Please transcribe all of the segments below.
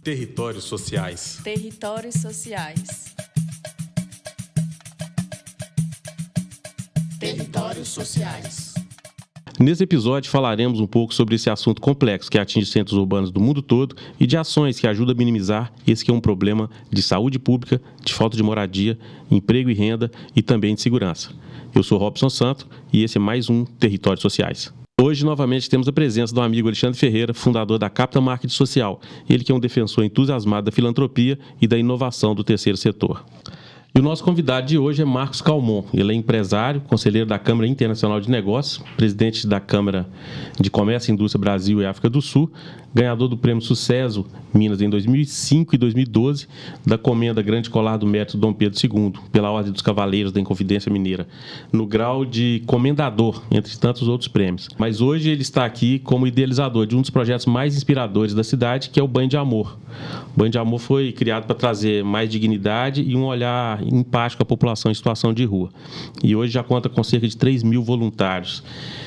Territórios sociais. Territórios sociais. Territórios sociais. Nesse episódio falaremos um pouco sobre esse assunto complexo que atinge centros urbanos do mundo todo e de ações que ajudam a minimizar esse que é um problema de saúde pública, de falta de moradia, emprego e renda e também de segurança. Eu sou Robson Santo e esse é mais um Territórios Sociais. Hoje, novamente, temos a presença do amigo Alexandre Ferreira, fundador da Capital Marketing Social. Ele que é um defensor entusiasmado da filantropia e da inovação do terceiro setor. E o nosso convidado de hoje é Marcos Calmon. Ele é empresário, conselheiro da Câmara Internacional de Negócios, presidente da Câmara de Comércio e Indústria Brasil e África do Sul, ganhador do Prêmio Sucesso Minas em 2005 e 2012, da Comenda Grande Colar do Mérito Dom Pedro II, pela Ordem dos Cavaleiros da Inconfidência Mineira, no grau de comendador, entre tantos outros prêmios. Mas hoje ele está aqui como idealizador de um dos projetos mais inspiradores da cidade, que é o Banho de Amor. O Banho de Amor foi criado para trazer mais dignidade e um olhar empático à população em situação de rua. E hoje já conta com cerca de 3 mil voluntários.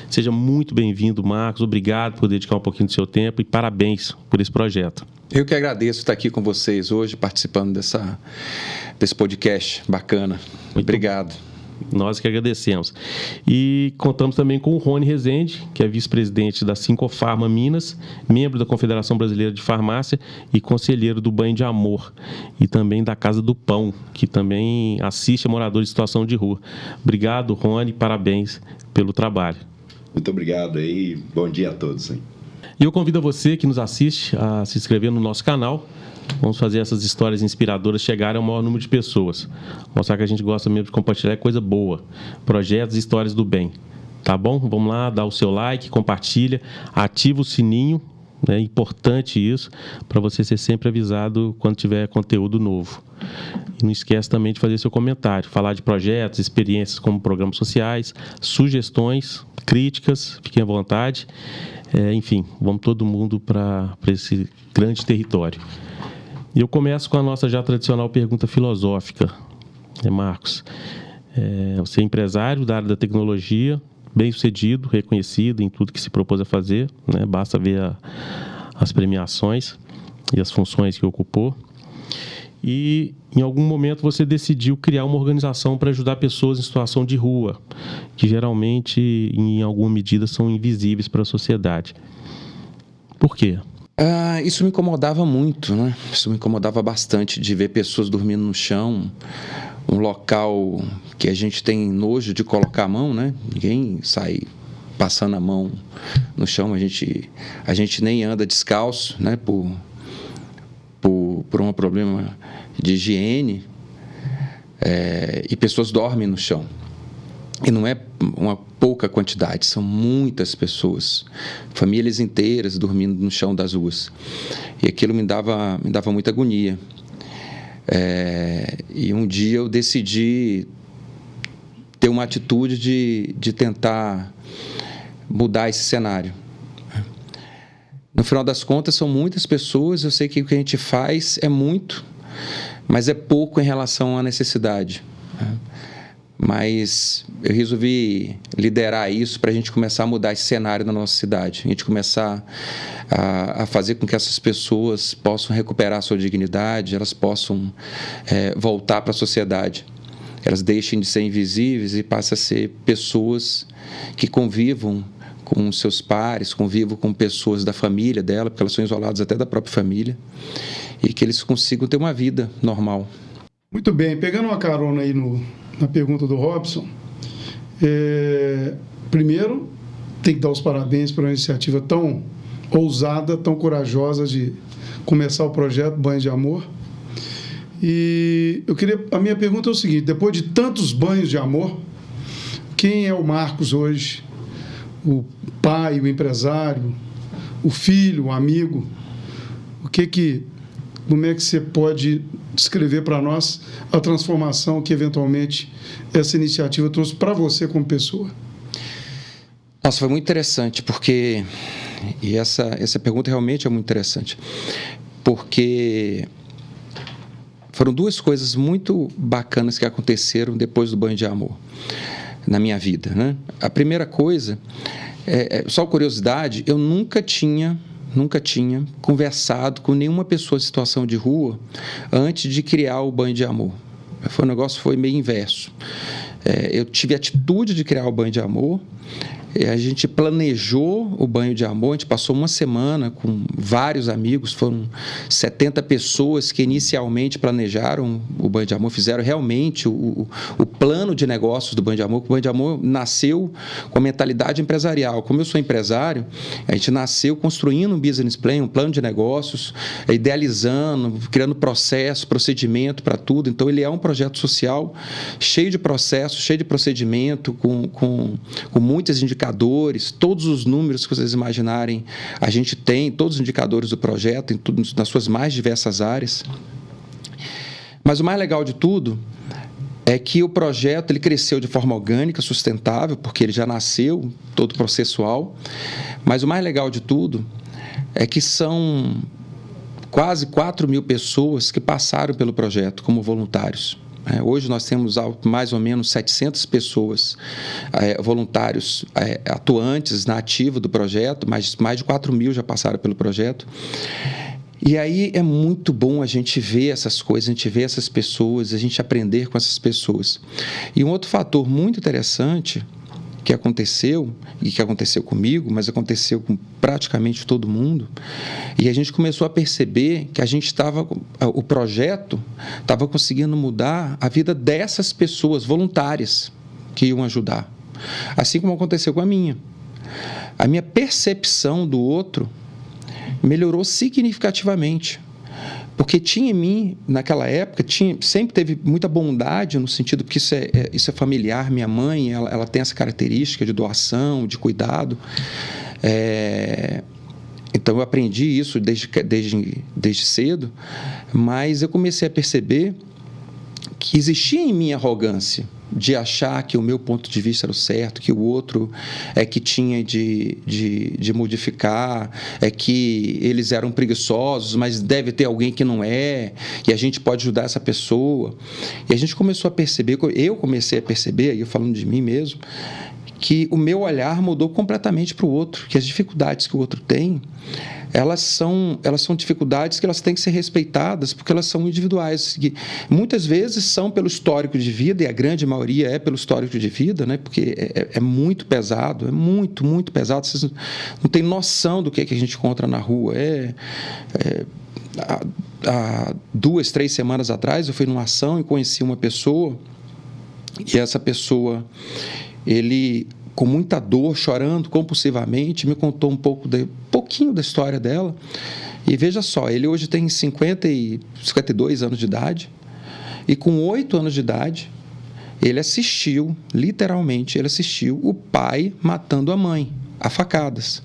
Seja muito bem-vindo, Marcos. Obrigado por dedicar um pouquinho do seu tempo e parabéns por esse projeto. Eu que agradeço estar aqui com vocês hoje, participando desse podcast bacana. Obrigado. Nós que agradecemos. E contamos também com o Rony Rezende, que é vice-presidente da Sincofarma Minas, membro da Confederação Brasileira de Farmácia e conselheiro do Banho de Amor, e também da Casa do Pão, que também assiste a moradores em situação de rua. Obrigado, Rony, parabéns pelo trabalho. Muito obrigado aí, bom dia a todos. Hein? E eu convido você que nos assiste a se inscrever no nosso canal. Vamos fazer essas histórias inspiradoras chegarem ao maior número de pessoas. Mostrar que a gente gosta mesmo de compartilhar coisa boa. Projetos e histórias do bem. Tá bom? Vamos lá, dá o seu like, compartilha, ativa o sininho. É importante isso, para você ser sempre avisado quando tiver conteúdo novo. E não esquece também de fazer seu comentário, falar de projetos, experiências como programas sociais, sugestões, críticas, fiquem à vontade. Enfim, vamos todo mundo para esse grande território. E eu começo com a nossa já tradicional pergunta filosófica. Marcos, você é empresário da área da tecnologia, bem-sucedido, reconhecido em tudo que se propôs a fazer, né? Basta ver as premiações e as funções que ocupou. E, em algum momento, você decidiu criar uma organização para ajudar pessoas em situação de rua, que geralmente, em alguma medida, são invisíveis para a sociedade. Por quê? Isso me incomodava muito, né? Isso me incomodava bastante de ver pessoas dormindo no chão, um local que a gente tem nojo de colocar a mão, né? Ninguém sai passando a mão no chão, a gente nem anda descalço, né? Por um problema de higiene, e pessoas dormem no chão. E não é uma pouca quantidade, são muitas pessoas, famílias inteiras dormindo no chão das ruas. E aquilo me dava muita agonia. E um dia eu decidi ter uma atitude de tentar mudar esse cenário. No final das contas, são muitas pessoas, eu sei que o que a gente faz é muito, mas é pouco em relação à necessidade. Mas eu resolvi liderar isso para a gente começar a mudar esse cenário na nossa cidade. A gente começar a fazer com que essas pessoas possam recuperar a sua dignidade, elas possam voltar para a sociedade. Elas deixem de ser invisíveis e passem a ser pessoas que convivam com seus pares, convivam com pessoas da família dela, porque elas são isoladas até da própria família, e que eles consigam ter uma vida normal. Muito bem, pegando uma carona aí na pergunta do Robson, primeiro, tem que dar os parabéns para uma iniciativa tão ousada, tão corajosa de começar o projeto Banho de Amor. E a minha pergunta é o seguinte: depois de tantos banhos de amor, quem é o Marcos hoje? O pai, o empresário, o filho, o amigo? Como é que você pode descrever para nós a transformação que, eventualmente, essa iniciativa trouxe para você como pessoa? Nossa, foi muito interessante, porque... E essa pergunta realmente é muito interessante, porque foram duas coisas muito bacanas que aconteceram depois do Banho de Amor na minha vida, né? A primeira coisa, só curiosidade, eu nunca tinha nunca tinha conversado com nenhuma pessoa em situação de rua antes de criar o Banho de Amor. O negócio foi meio inverso. Eu tive a atitude de criar o Banho de Amor. A gente planejou o Banho de Amor, a gente passou uma semana com vários amigos, foram 70 pessoas que inicialmente planejaram o Banho de Amor, fizeram realmente o plano de negócios do Banho de Amor. O Banho de Amor nasceu com a mentalidade empresarial. Como eu sou empresário, a gente nasceu construindo um business plan, um plano de negócios, idealizando, criando processo, procedimento para tudo. Então, ele é um projeto social cheio de processos, cheio de procedimento, com muitas indicações, todos os números que vocês imaginarem, a gente tem, todos os indicadores do projeto, em tudo, nas suas mais diversas áreas. Mas o mais legal de tudo é que o projeto ele cresceu de forma orgânica, sustentável, porque ele já nasceu todo processual, mas o mais legal de tudo é que são quase 4.000 pessoas que passaram pelo projeto como voluntários. Hoje nós temos mais ou menos 700 pessoas, voluntários atuantes na ativa do projeto, mas mais de 4.000 já passaram pelo projeto. E aí é muito bom a gente ver essas coisas, a gente ver essas pessoas, a gente aprender com essas pessoas. E um outro fator muito interessante que aconteceu, e que aconteceu comigo, mas aconteceu com praticamente todo mundo, e a gente começou a perceber que o projeto estava conseguindo mudar a vida dessas pessoas voluntárias que iam ajudar, assim como aconteceu com a minha. A minha percepção do outro melhorou significativamente, porque tinha em mim, naquela época, sempre teve muita bondade, no sentido que isso é familiar. Minha mãe, ela tem essa característica de doação, de cuidado. Então, eu aprendi isso desde cedo, mas eu comecei a perceber que existia em mim arrogância, de achar que o meu ponto de vista era o certo, que o outro é que tinha de modificar, é que eles eram preguiçosos, mas deve ter alguém que não é, e a gente pode ajudar essa pessoa. E a gente começou a perceber, eu comecei a perceber, aí eu falando de mim mesmo, que o meu olhar mudou completamente para o outro, que as dificuldades que o outro tem, elas são dificuldades que elas têm que ser respeitadas, porque elas são individuais. Que muitas vezes são pelo histórico de vida, e a grande maioria é pelo histórico de vida, né? Porque é muito pesado, é muito, muito pesado. Vocês não têm noção do que a gente encontra na rua. Há 2, 3 semanas atrás, eu fui numa ação e conheci uma pessoa, e essa pessoa, ele, com muita dor, chorando compulsivamente, me contou pouquinho da história dela. E veja só, ele hoje tem 52 anos de idade, e com 8 anos de idade, ele assistiu, literalmente, o pai matando a mãe, a facadas.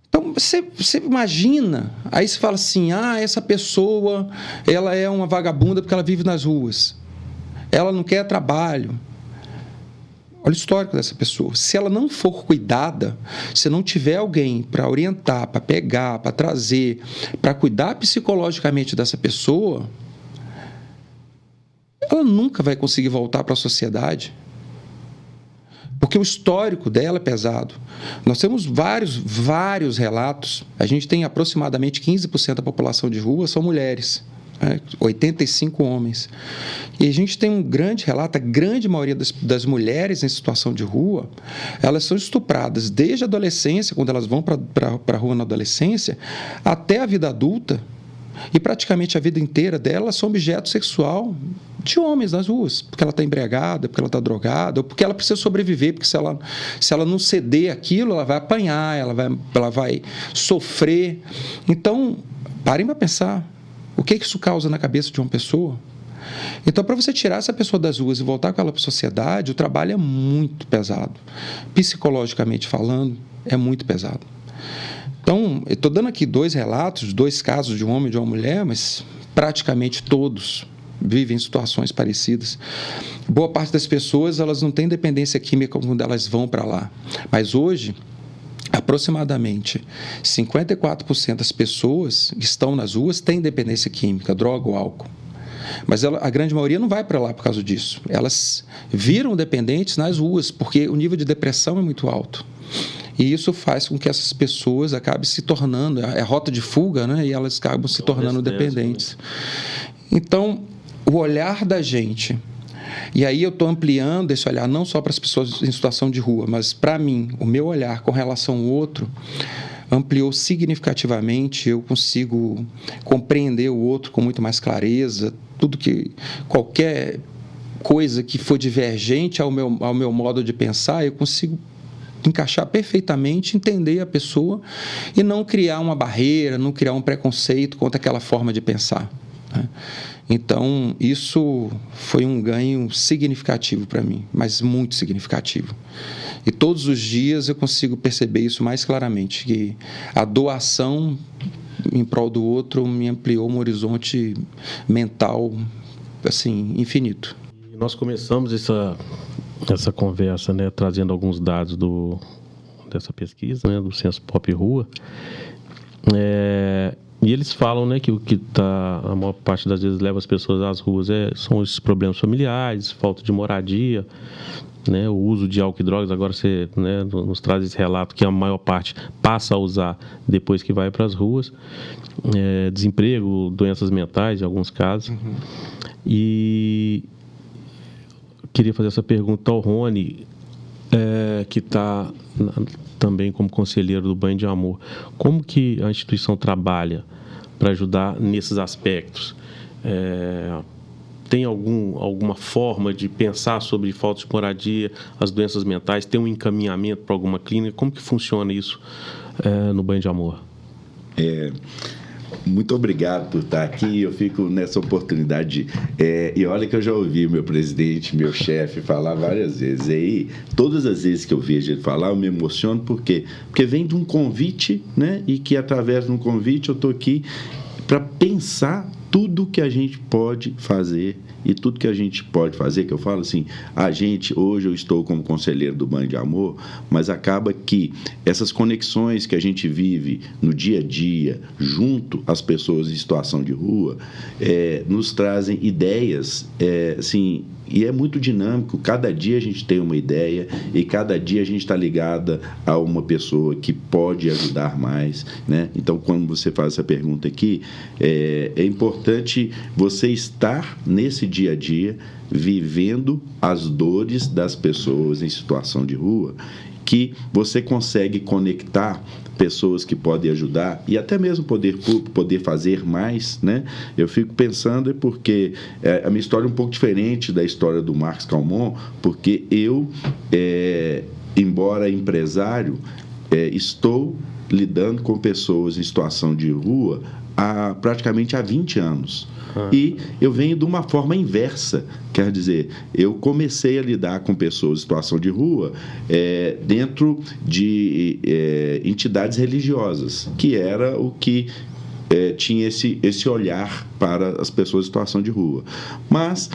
Então, você imagina, aí você fala assim, essa pessoa, ela é uma vagabunda porque ela vive nas ruas, ela não quer trabalho. Olha o histórico dessa pessoa. Se ela não for cuidada, se não tiver alguém para orientar, para pegar, para trazer, para cuidar psicologicamente dessa pessoa, ela nunca vai conseguir voltar para a sociedade. Porque o histórico dela é pesado. Nós temos vários relatos. A gente tem aproximadamente 15% da população de rua são mulheres. 85 homens. E a gente tem um grande relato, a grande maioria das mulheres em situação de rua, elas são estupradas desde a adolescência, quando elas vão para a rua na adolescência, até a vida adulta, e praticamente a vida inteira delas são objeto sexual de homens nas ruas, porque ela está embriagada, porque ela está drogada, ou porque ela precisa sobreviver, porque se ela não ceder aquilo, ela vai apanhar, ela vai sofrer. Então, parem para pensar. O que isso causa na cabeça de uma pessoa? Então, para você tirar essa pessoa das ruas e voltar com ela para a sociedade, o trabalho é muito pesado. Psicologicamente falando, é muito pesado. Então, eu estou dando aqui 2 relatos, 2 casos de um homem e de uma mulher, mas praticamente todos vivem em situações parecidas. Boa parte das pessoas, elas não têm dependência química quando elas vão para lá. Mas hoje, aproximadamente 54% das pessoas que estão nas ruas têm dependência química, droga ou álcool. Mas a grande maioria não vai para lá por causa disso. Elas viram dependentes nas ruas, porque o nível de depressão é muito alto. E isso faz com que essas pessoas acabem se tornando, é rota de fuga, né? E elas acabam se tornando dependentes. Então, o olhar da gente, e aí eu estou ampliando esse olhar não só para as pessoas em situação de rua, mas para mim, o meu olhar com relação ao outro ampliou significativamente, eu consigo compreender o outro com muito mais clareza, qualquer coisa que for divergente ao meu modo de pensar, eu consigo encaixar perfeitamente, entender a pessoa e não criar uma barreira, não criar um preconceito contra aquela forma de pensar, né? Então, isso foi um ganho significativo para mim, mas muito significativo. E todos os dias eu consigo perceber isso mais claramente, que a doação em prol do outro me ampliou um horizonte mental, assim, infinito. Nós começamos essa conversa, né, trazendo alguns dados dessa pesquisa, né, do Censo Pop Rua. E eles falam, né, que o que a maior parte das vezes leva as pessoas às ruas são esses problemas familiares, falta de moradia, né, o uso de álcool e drogas. Agora você, né, nos traz esse relato que a maior parte passa a usar depois que vai para as ruas, desemprego, doenças mentais em alguns casos. E queria fazer essa pergunta ao Rony, que está também como conselheiro do Banho de Amor. Como que a instituição trabalha para ajudar nesses aspectos? Tem alguma forma de pensar sobre falta de moradia, as doenças mentais? Tem um encaminhamento para alguma clínica? Como que funciona isso no Banho de Amor? Muito obrigado por estar aqui. Eu fico nessa oportunidade. E olha que eu já ouvi meu presidente, meu chefe falar várias vezes. E aí, todas as vezes que eu vejo ele falar, eu me emociono. Por quê? Porque vem de um convite, né? E que através de um convite eu estou aqui para pensar tudo que a gente pode fazer. E tudo que a gente pode fazer, que eu falo assim, hoje eu estou como conselheiro do Banho de Amor, mas acaba que essas conexões que a gente vive no dia a dia, junto às pessoas em situação de rua, nos trazem ideias, assim, e é muito dinâmico. Cada dia a gente tem uma ideia e cada dia a gente está ligada a uma pessoa que pode ajudar mais, né? Então, quando você faz essa pergunta aqui, é importante você estar nesse dia a dia, vivendo as dores das pessoas em situação de rua, que você consegue conectar pessoas que podem ajudar e até mesmo o poder público poder fazer mais, né? Eu fico pensando porque a minha história é um pouco diferente da história do Marcos Calmon, porque eu, embora empresário, estou lidando com pessoas em situação de rua praticamente há 20 anos. E eu venho de uma forma inversa, quer dizer, eu comecei a lidar com pessoas em situação de rua dentro de entidades religiosas, que era o que tinha esse olhar para as pessoas em situação de rua. Mas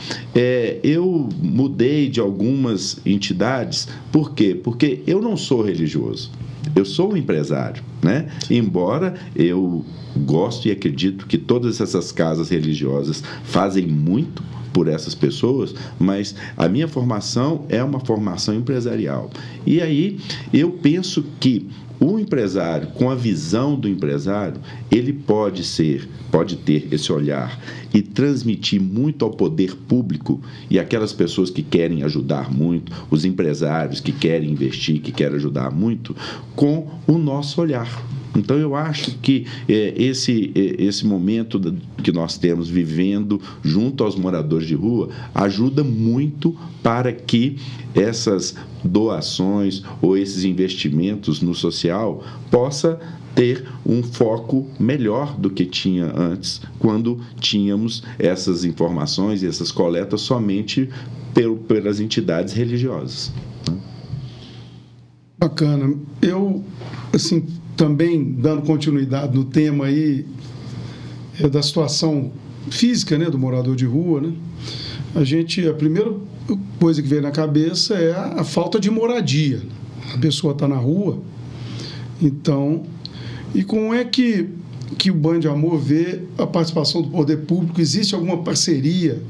eu mudei de algumas entidades. Por quê? Porque eu não sou religioso. Eu sou um empresário, né? Embora eu gosto e acredito que todas essas casas religiosas fazem muito por essas pessoas, mas a minha formação é uma formação empresarial. E aí eu penso que o empresário, com a visão do empresário, ele pode ter esse olhar e transmitir muito ao poder público e aquelas pessoas que querem ajudar muito, os empresários que querem investir, que querem ajudar muito, com o nosso olhar. Então, eu acho que esse momento que nós temos vivendo junto aos moradores de rua ajuda muito para que essas doações ou esses investimentos no social possa ter um foco melhor do que tinha antes, quando tínhamos essas informações e essas coletas somente pelas entidades religiosas. Bacana. Eu, assim, também dando continuidade no tema aí da situação física, né, do morador de rua, né? A primeira coisa que veio na cabeça é a falta de moradia. A pessoa está na rua, então, e como é que o Banho de Amor vê a participação do poder público? Existe alguma parceria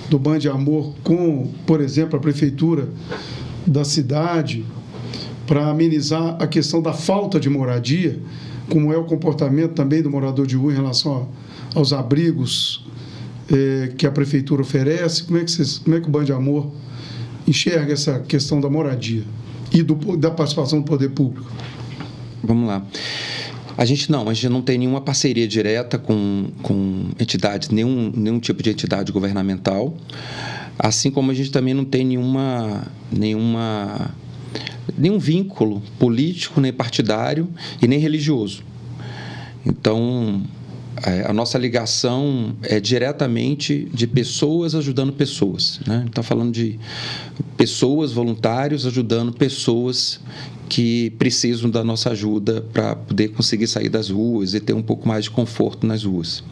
do Banho de Amor com, por exemplo, a prefeitura da cidade para amenizar a questão da falta de moradia, como é o comportamento também do morador de rua em relação aos abrigos que a prefeitura oferece? Como é que o Banho de Amor enxerga essa questão da moradia e da participação do poder público? Vamos lá. A gente não tem nenhuma parceria direta com entidades, nenhum tipo de entidade governamental, assim como a gente também não tem nenhum vínculo político, nem partidário e nem religioso. Então, a nossa ligação é diretamente de pessoas ajudando pessoas, né? Está falando de pessoas, voluntários, ajudando pessoas que precisam da nossa ajuda para poder conseguir sair das ruas e ter um pouco mais de conforto nas ruas.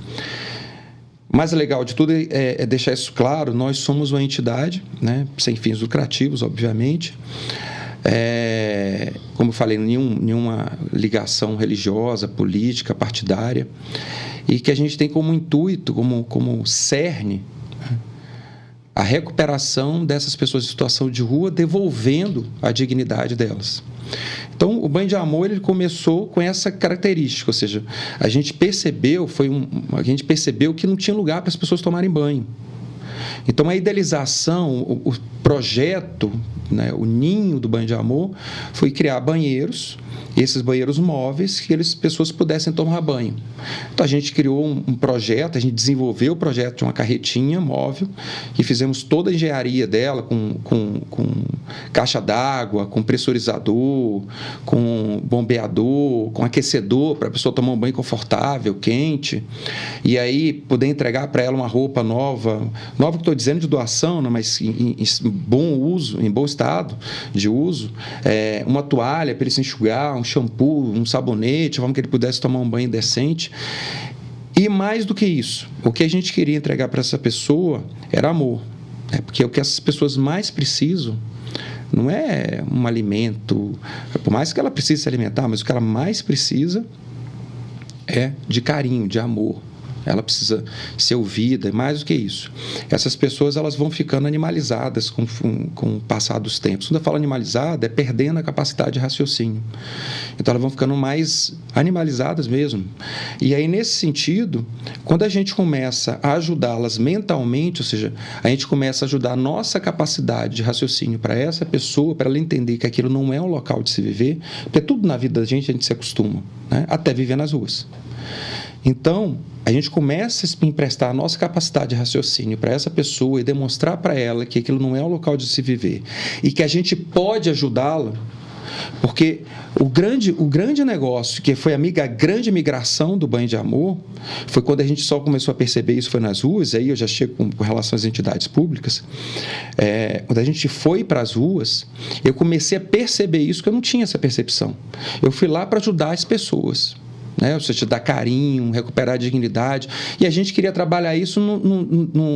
O mais legal de tudo é deixar isso claro: nós somos uma entidade, né, sem fins lucrativos, obviamente. Como eu falei, nenhuma ligação religiosa, política, partidária, e que a gente tem como intuito, como cerne, a recuperação dessas pessoas em situação de rua, devolvendo a dignidade delas. Então, o Banho de Amor ele começou com essa característica, ou seja, a gente percebeu que não tinha lugar para as pessoas tomarem banho. Então, a idealização, o projeto, né, o ninho do Banho de Amor foi criar banheiros, esses banheiros móveis, que as pessoas pudessem tomar banho. Então, a gente criou um projeto, a gente desenvolveu o projeto de uma carretinha móvel, e fizemos toda a engenharia dela com caixa d'água, com pressurizador, com bombeador, com aquecedor, para a pessoa tomar um banho confortável, quente, e aí poder entregar para ela uma roupa nova que estou dizendo de doação, né, mas em bom uso, em bom estado de uso, uma toalha para ele se enxugar, um shampoo, um sabonete, de forma que ele pudesse tomar um banho decente. E mais do que isso, o que a gente queria entregar para essa pessoa era amor, porque o que essas pessoas mais precisam não é um alimento, por mais que ela precise se alimentar, mas o que ela mais precisa é de carinho, de amor. Ela precisa ser ouvida, e mais do que isso. Essas pessoas elas vão ficando animalizadas com o passar dos tempos. Quando eu falo animalizada, é perdendo a capacidade de raciocínio. Então, elas vão ficando mais animalizadas mesmo. E aí, nesse sentido, quando a gente começa a ajudá-las mentalmente, ou seja, a gente começa a ajudar a nossa capacidade de raciocínio para essa pessoa, para ela entender que aquilo não é um local de se viver, porque tudo na vida da gente a gente se acostuma, né? Até viver nas ruas. Então, a gente começa a emprestar a nossa capacidade de raciocínio para essa pessoa e demonstrar para ela que aquilo não é um local de se viver e que a gente pode ajudá-la, porque o grande negócio, que foi a grande migração do Banho de Amor, foi quando a gente só começou a perceber isso, foi nas ruas, aí eu já chego com relação às entidades públicas, quando a gente foi para as ruas, eu comecei a perceber isso, que eu não tinha essa percepção. Eu fui lá para ajudar as pessoas, né? Ou seja, dar carinho, recuperar a dignidade, e a gente queria trabalhar isso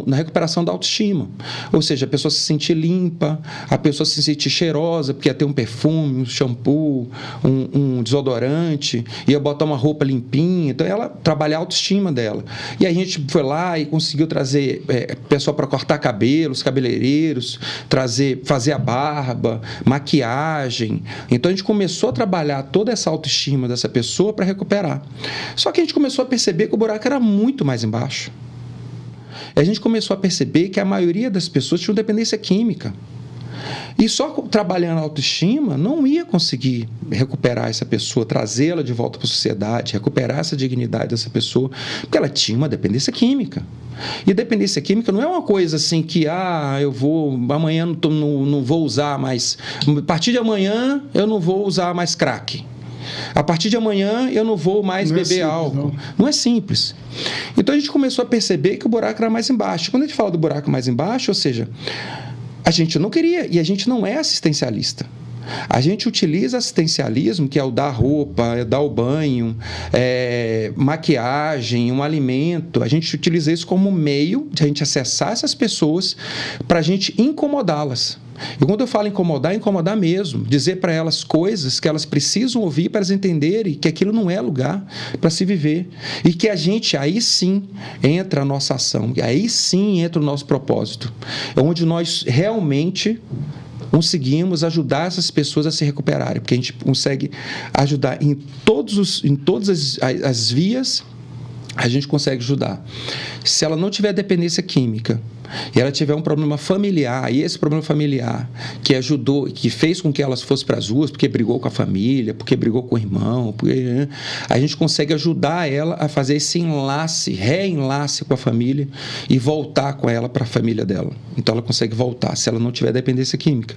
na recuperação da autoestima, ou seja, a pessoa se sentir limpa, a pessoa se sentir cheirosa, porque ia ter um perfume, um shampoo, um desodorante, ia botar uma roupa limpinha, então ela trabalhar a autoestima dela. E a gente foi lá e conseguiu trazer pessoal para cortar cabelo, os cabeleireiros, fazer a barba, maquiagem. Então a gente começou a trabalhar toda essa autoestima dessa pessoa para recuperar. Só que a gente começou a perceber que o buraco era muito mais embaixo. E a gente começou a perceber que a maioria das pessoas tinha dependência química. E só trabalhando a autoestima não ia conseguir recuperar essa pessoa, trazê-la de volta para a sociedade, recuperar essa dignidade dessa pessoa, porque ela tinha uma dependência química. E dependência química não é uma coisa assim que amanhã não vou usar mais, a partir de amanhã eu não vou usar mais crack. A partir de amanhã eu não vou mais beber álcool. Não é simples. Então a gente começou a perceber que o buraco era mais embaixo. Quando a gente fala do buraco mais embaixo, ou seja, a gente não queria, e a gente não é assistencialista. A gente utiliza assistencialismo, que é o dar roupa, é dar o banho, maquiagem, um alimento. A gente utiliza isso como meio de a gente acessar essas pessoas para a gente incomodá-las. E quando eu falo incomodar, incomodar mesmo. Dizer para elas coisas que elas precisam ouvir para elas entenderem que aquilo não é lugar para se viver. E que a gente, aí sim, entra a nossa ação. Aí sim entra o nosso propósito. É onde nós realmente conseguimos ajudar essas pessoas a se recuperarem, porque a gente consegue ajudar em todas as vias, a gente consegue ajudar. Se ela não tiver dependência química e ela tiver um problema familiar, e esse problema familiar que ajudou, que fez com que elas fossem para as ruas, porque brigou com a família, porque brigou com o irmão, a gente consegue ajudar ela a fazer esse reenlace com a família e voltar com ela para a família dela. Então ela consegue voltar, se ela não tiver dependência química.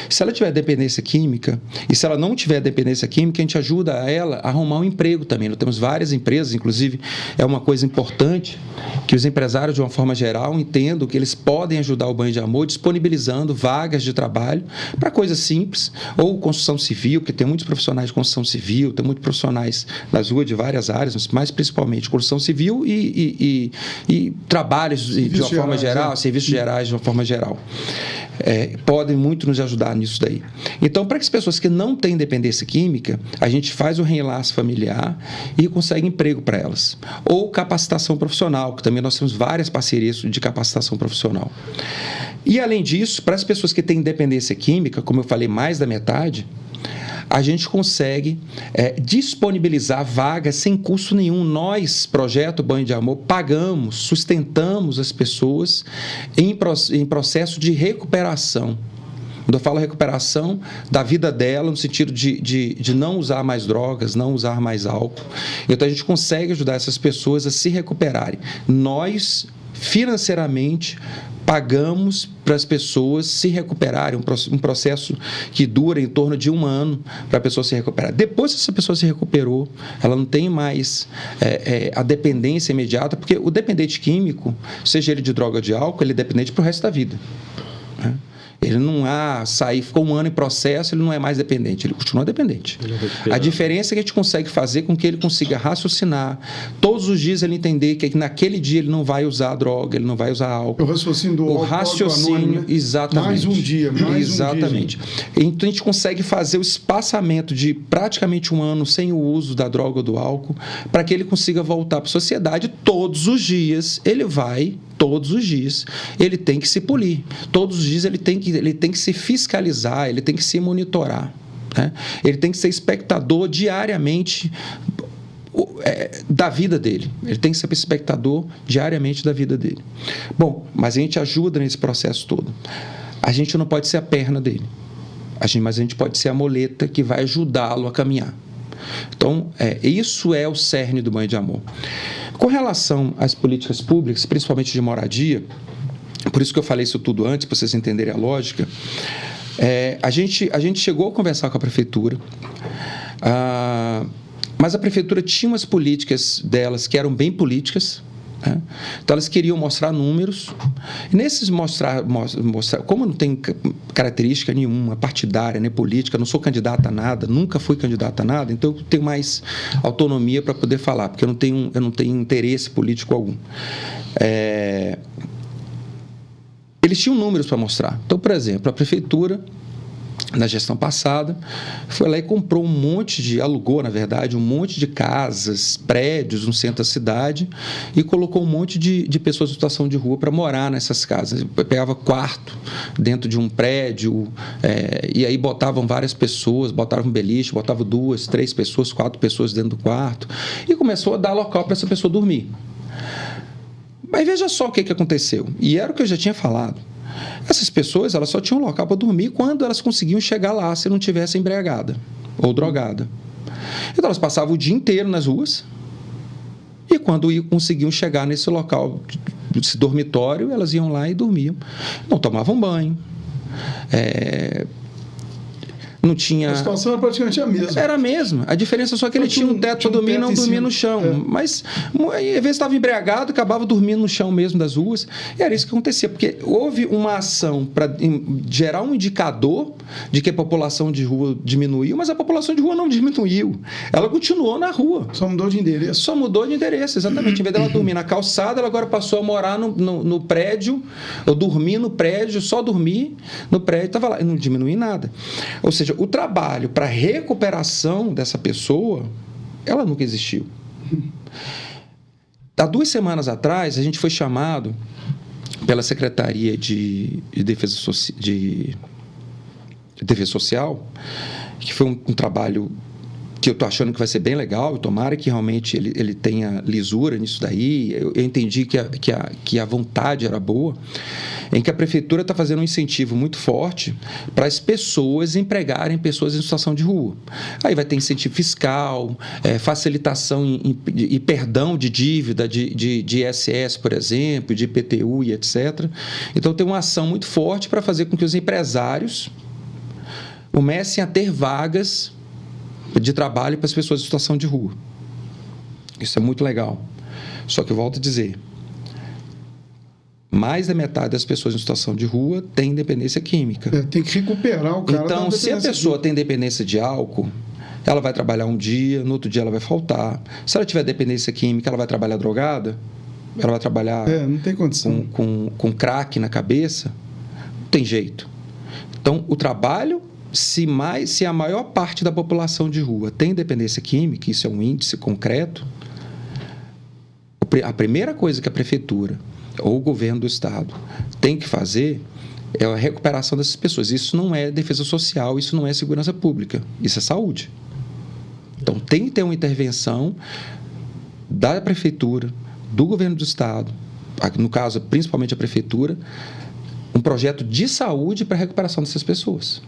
Se ela tiver dependência química, e se ela não tiver dependência química, a gente ajuda ela a arrumar um emprego também. Nós temos várias empresas, inclusive é uma coisa importante que os empresários, de uma forma geral, entendam que eles podem ajudar o Banho de Amor disponibilizando vagas de trabalho para coisas simples, ou construção civil, porque tem muitos profissionais de construção civil, tem muitos profissionais nas ruas de várias áreas, mas principalmente construção civil e trabalhos de uma forma geral, serviços gerais de uma forma geral. Podem muito nos ajudar nisso daí. Então, para as pessoas que não têm dependência química, a gente faz o reenlace familiar e consegue emprego para elas. Ou capacitação profissional, que também nós temos várias parcerias de capacitação profissional. E, além disso, para as pessoas que têm dependência química, como eu falei, mais da metade, a gente consegue disponibilizar vagas sem custo nenhum. Nós, Projeto Banho de Amor, pagamos, sustentamos as pessoas em processo de recuperação. Quando eu falo recuperação da vida dela, no sentido de não usar mais drogas, não usar mais álcool. Então, a gente consegue ajudar essas pessoas a se recuperarem. Nós, financeiramente, pagamos para as pessoas se recuperarem, um processo que dura em torno de 1 ano para a pessoa se recuperar. Depois que essa pessoa se recuperou, ela não tem mais a dependência imediata, porque o dependente químico, seja ele de droga ou de álcool, ele é dependente para o resto da vida, né? Ele não ficou 1 ano em processo, ele não é mais dependente, ele continua dependente. A diferença é que a gente consegue fazer com que ele consiga raciocinar, todos os dias ele entender que naquele dia ele não vai usar droga, ele não vai usar álcool. O raciocínio do raciocínio, anônimo, né? Exatamente. Mais um dia. Exatamente. Então a gente consegue fazer o espaçamento de praticamente 1 ano sem o uso da droga ou do álcool, para que ele consiga voltar para a sociedade. Todos os dias ele tem que se polir. Todos os dias ele tem que se fiscalizar, ele tem que se monitorar, né? Ele tem que ser espectador diariamente da vida dele. Ele tem que ser espectador diariamente da vida dele. Bom, mas a gente ajuda nesse processo todo. A gente não pode ser a perna dele, mas a gente pode ser a muleta que vai ajudá-lo a caminhar. Então, isso é o cerne do Banho de Amor. Com relação às políticas públicas, principalmente de moradia, por isso que eu falei isso tudo antes, para vocês entenderem a lógica, a gente chegou a conversar com a prefeitura, mas a prefeitura tinha umas políticas delas que eram bem políticas, né? Então elas queriam mostrar números, e nesses mostrar, como não tem característica nenhuma partidária, nem política, não sou candidata a nada, nunca fui candidata a nada, então eu tenho mais autonomia para poder falar, porque eu não tenho interesse político algum. Eles tinham números para mostrar. Então, por exemplo, a prefeitura, na gestão passada, foi lá e comprou alugou, na verdade, um monte de casas, prédios no centro da cidade e colocou um monte de pessoas em situação de rua para morar nessas casas. Pegava quarto dentro de um prédio, e aí botavam várias pessoas, botavam um beliche, botavam 2, 3 pessoas, 4 pessoas dentro do quarto e começou a dar local para essa pessoa dormir. Mas veja só o que aconteceu, e era o que eu já tinha falado. Essas pessoas, elas só tinham local para dormir quando elas conseguiam chegar lá se não tivesse embriagada ou drogada. Então, elas passavam o dia inteiro nas ruas e quando conseguiam chegar nesse local, esse dormitório, elas iam lá e dormiam. Não tomavam banho. Não tinha... A situação era praticamente a mesma. Era a mesma. A diferença só que ele tinha um teto para dormir e não dormia no chão. Mas, às vezes, estava embriagado, acabava dormindo no chão mesmo das ruas. E era isso que acontecia, porque houve uma ação para gerar um indicador de que a população de rua diminuiu, mas a população de rua não diminuiu. Ela continuou na rua. Só mudou de endereço. Só mudou de endereço, exatamente. Em vez dela dormir na calçada, ela agora passou a morar no prédio, ou dormir no prédio, só dormir no prédio, estava lá. Não diminuiu em nada. Ou seja, o trabalho para recuperação dessa pessoa, ela nunca existiu. Há 2 semanas atrás, a gente foi chamado pela Secretaria de Defesa Social, defesa social, que foi um trabalho que eu estou achando que vai ser bem legal, tomara que realmente ele tenha lisura nisso daí. Eu entendi que a vontade era boa, em que a prefeitura está fazendo um incentivo muito forte para as pessoas empregarem pessoas em situação de rua. Aí vai ter incentivo fiscal, facilitação e perdão de dívida de ISS, por exemplo, de IPTU e etc. Então tem uma ação muito forte para fazer com que os empresários comecem a ter vagas de trabalho para as pessoas em situação de rua. Isso é muito legal. Só que eu volto a dizer, mais da metade das pessoas em situação de rua tem dependência química. Tem que recuperar o cara. Então, se a pessoa tem dependência de álcool, ela vai trabalhar um dia, no outro dia ela vai faltar. Se ela tiver dependência química, ela vai trabalhar drogada, ela vai trabalhar não tem condição. Com crack na cabeça, não tem jeito. Então, o trabalho, se a maior parte da população de rua tem dependência química, isso é um índice concreto, a primeira coisa que a prefeitura ou o governo do estado tem que fazer é a recuperação dessas pessoas. Isso não é defesa social, isso não é segurança pública, isso é saúde. Então, tem que ter uma intervenção da prefeitura, do governo do estado, no caso, principalmente a prefeitura, um projeto de saúde para a recuperação dessas pessoas.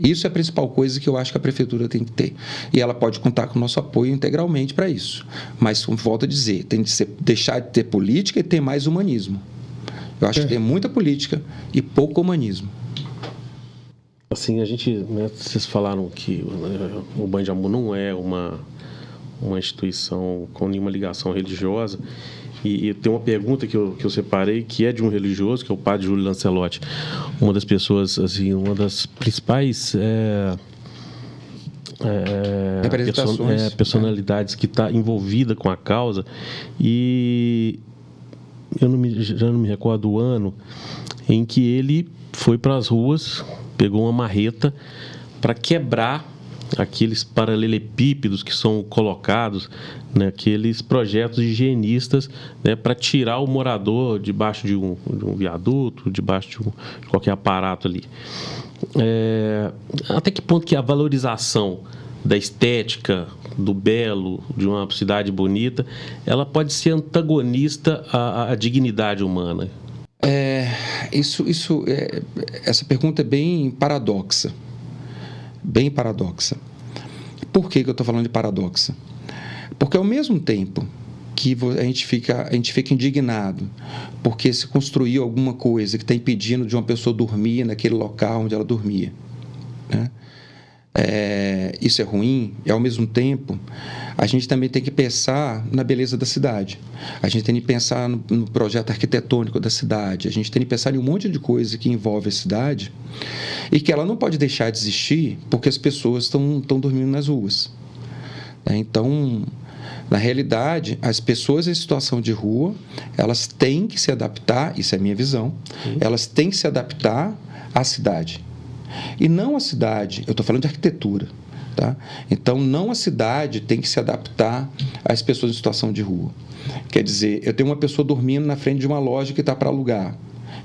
Isso é a principal coisa que eu acho que a prefeitura tem que ter. E ela pode contar com o nosso apoio integralmente para isso. Mas, como volto a dizer, tem de deixar de ter política e ter mais humanismo. Eu acho que tem muita política e pouco humanismo. Assim, vocês falaram que o Banho de Amor não é uma instituição com nenhuma ligação religiosa. E tem uma pergunta que eu separei, que é de um religioso, que é o padre Júlio Lancelotti, uma das pessoas, assim, uma das principais personalidades que está envolvida com a causa. E eu já não me recordo do ano em que ele foi para as ruas, pegou uma marreta para quebrar aqueles paralelepípedos que são colocados, né, aqueles projetos higienistas, né, para tirar o morador debaixo de um viaduto, debaixo de qualquer aparato ali. Até que ponto que a valorização da estética, do belo, de uma cidade bonita, ela pode ser antagonista à dignidade humana? Essa pergunta é bem paradoxa. Bem paradoxa. Por que eu estou falando de paradoxa? Porque ao mesmo tempo que a gente fica indignado porque se construiu alguma coisa que está impedindo de uma pessoa dormir naquele local onde ela dormia, né? Isso é ruim, e ao mesmo tempo a gente também tem que pensar na beleza da cidade, a gente tem que pensar no projeto arquitetônico da cidade, a gente tem que pensar em um monte de coisa que envolve a cidade e que ela não pode deixar de existir porque as pessoas estão dormindo nas ruas. Então, na realidade, as pessoas em situação de rua, elas têm que se adaptar, isso é a minha visão, elas têm que se adaptar à cidade. E não a cidade, eu estou falando de arquitetura, tá? Então, não a cidade tem que se adaptar às pessoas em situação de rua. Quer dizer, eu tenho uma pessoa dormindo na frente de uma loja que está para alugar.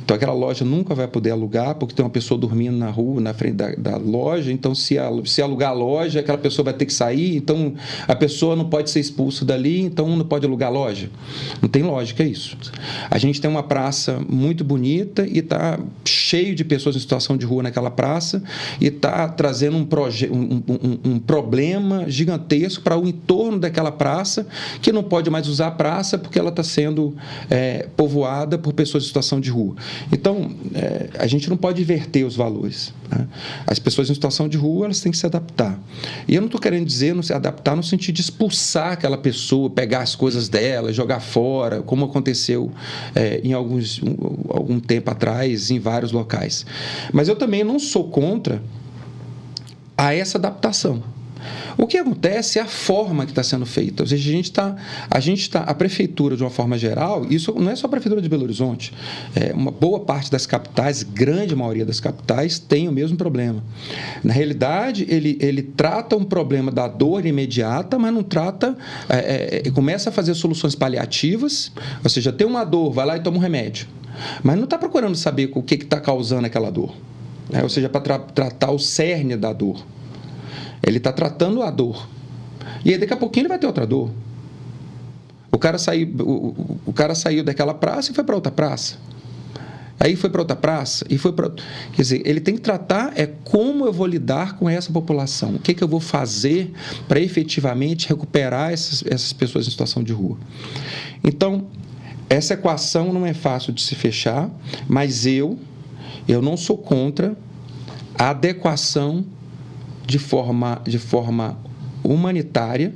Então, aquela loja nunca vai poder alugar porque tem uma pessoa dormindo na rua, na frente da loja. Então, se alugar a loja, aquela pessoa vai ter que sair. Então, a pessoa não pode ser expulsa dali, então não pode alugar a loja. Não tem lógica isso. A gente tem uma praça muito bonita e está cheio de pessoas em situação de rua naquela praça e está trazendo um problema gigantesco para o entorno daquela praça, que não pode mais usar a praça porque ela está sendo povoada por pessoas em situação de rua. Então, a gente não pode inverter os valores, né? As pessoas em situação de rua, elas têm que se adaptar. E eu não estou querendo dizer não se adaptar no sentido de expulsar aquela pessoa, pegar as coisas dela, jogar fora, como aconteceu em algum tempo atrás, em vários locais. Mas eu também não sou contra a essa adaptação. O que acontece é a forma que está sendo feita. Ou seja, a prefeitura, de uma forma geral, isso não é só a prefeitura de Belo Horizonte, uma boa parte das capitais, grande maioria das capitais, tem o mesmo problema. Na realidade, ele trata um problema da dor imediata, mas não trata, começa a fazer soluções paliativas, ou seja, tem uma dor, vai lá e toma um remédio, mas não está procurando saber o que está causando aquela dor. Ou seja, para tratar o cerne da dor. Ele está tratando a dor. E aí, daqui a pouquinho, ele vai ter outra dor. O cara saiu daquela praça e foi para outra praça. Aí foi para outra praça e foi para... Quer dizer, ele tem que tratar como eu vou lidar com essa população. O que eu vou fazer para efetivamente recuperar essas pessoas em situação de rua. Então, essa equação não é fácil de se fechar, mas eu não sou contra a adequação de forma humanitária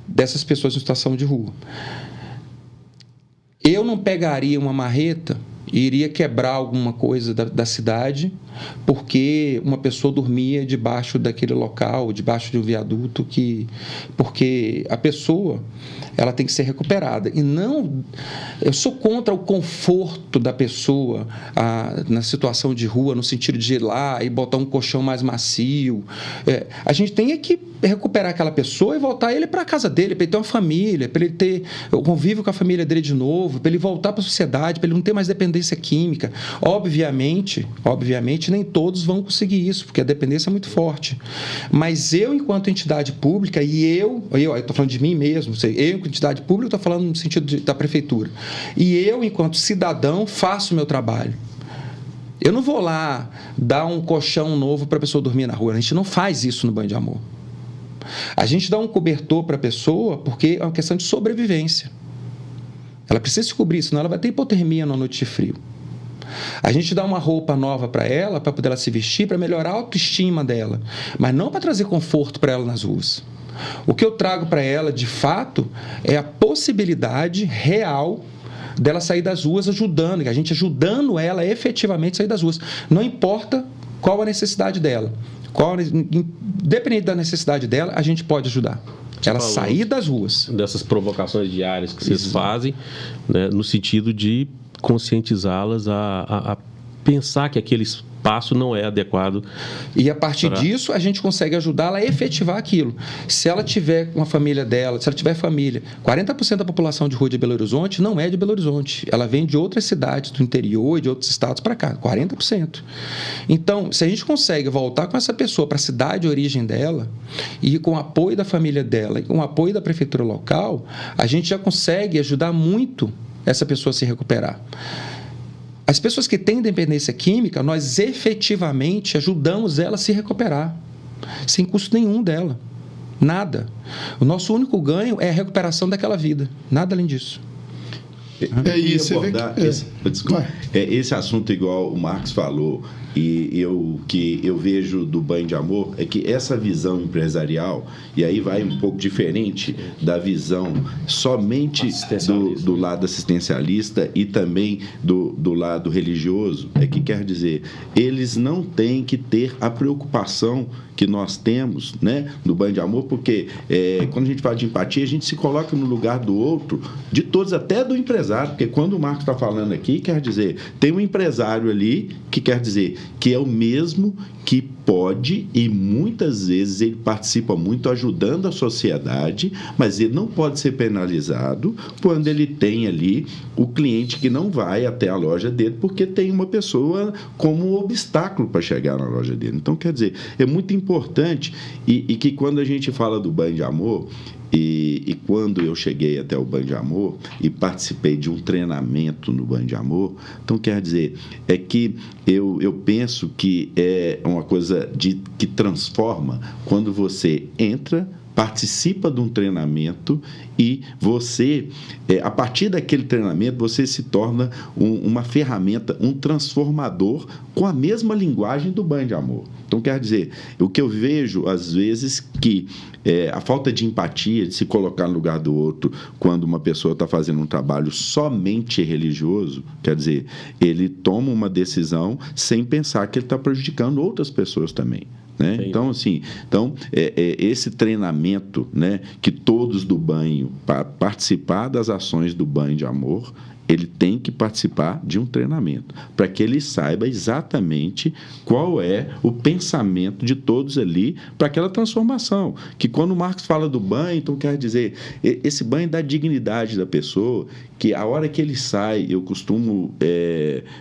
dessas pessoas em situação de rua. Eu não pegaria uma marreta e iria quebrar alguma coisa da cidade porque uma pessoa dormia debaixo daquele local, debaixo de um viaduto, porque a pessoa ela tem que ser recuperada. E não... Eu sou contra o conforto da pessoa na situação de rua, no sentido de ir lá e botar um colchão mais macio. A gente tem que recuperar aquela pessoa e voltar ele para a casa dele, para ele ter uma família, para ele ter o convívio com a família dele de novo, para ele voltar para a sociedade, para ele não ter mais dependência química. Obviamente, nem todos vão conseguir isso, porque a dependência é muito forte. Mas eu, enquanto entidade pública, e eu estou falando de mim mesmo, eu, enquanto entidade pública, estou falando no sentido da prefeitura, e eu, enquanto cidadão, faço o meu trabalho. Eu não vou lá dar um colchão novo para a pessoa dormir na rua. A gente não faz isso no Banho de Amor. A gente dá um cobertor para a pessoa porque é uma questão de sobrevivência. Ela precisa se cobrir, senão ela vai ter hipotermia na noite de frio. A gente dá uma roupa nova para ela, para poder ela se vestir, para melhorar a autoestima dela, mas não para trazer conforto para ela nas ruas. O que eu trago para ela, de fato, é a possibilidade real dela sair das ruas a gente ajudando ela efetivamente a sair das ruas. Não importa qual a necessidade dela. Independente da necessidade dela, a gente pode ajudar. Ela sair das ruas. Dessas provocações diárias que vocês fazem, né, no sentido de conscientizá-las a pensar que aquele espaço não é adequado. E a partir disso, a gente consegue ajudá-la a efetivar aquilo. Se ela tiver uma família dela, se ela tiver família, 40% da população de rua de Belo Horizonte não é de Belo Horizonte. Ela vem de outras cidades do interior e de outros estados para cá, 40%. Então, se a gente consegue voltar com essa pessoa para a cidade de origem dela e com o apoio da família dela e com o apoio da prefeitura local, a gente já consegue ajudar muito essa pessoa a se recuperar. As pessoas que têm dependência química, nós efetivamente ajudamos ela a se recuperar, sem custo nenhum dela. Nada. O nosso único ganho é a recuperação daquela vida. Nada além disso. Esse assunto, igual o Marcos falou, e que eu vejo do Banho de Amor, é que essa visão empresarial, e aí vai um pouco diferente da visão somente do lado assistencialista e também do lado religioso, é que quer dizer, eles não têm que ter a preocupação que nós temos, né, no Banho de Amor, porque quando a gente fala de empatia, a gente se coloca no lugar do outro, de todos, até do empresário, porque quando o Marcos está falando aqui, quer dizer, tem um empresário ali que quer dizer que é o mesmo que pode, e muitas vezes ele participa muito ajudando a sociedade, mas ele não pode ser penalizado quando ele tem ali o cliente que não vai até a loja dele porque tem uma pessoa como um obstáculo para chegar na loja dele. Então, quer dizer, é muito importante e que quando a gente fala do Banho de Amor, e quando eu cheguei até o Banho de Amor e participei de um treinamento no Banho de Amor, então quer dizer, é que eu penso que é uma coisa que transforma quando você entra, participa de um treinamento e você, a partir daquele treinamento, você se torna uma ferramenta, um transformador com a mesma linguagem do Banho de Amor. Então, quer dizer, o que eu vejo, às vezes, que a falta de empatia, de se colocar no lugar do outro, quando uma pessoa está fazendo um trabalho somente religioso, quer dizer, ele toma uma decisão sem pensar que ele está prejudicando outras pessoas também. Né? Então, assim, esse treinamento, né, que todos do banho, para participar das ações do Banho de Amor, ele tem que participar de um treinamento, para que ele saiba exatamente qual é o pensamento de todos ali para aquela transformação. Que quando o Marcos fala do banho, então quer dizer, esse banho dá dignidade da pessoa, que a hora que ele sai, eu costumo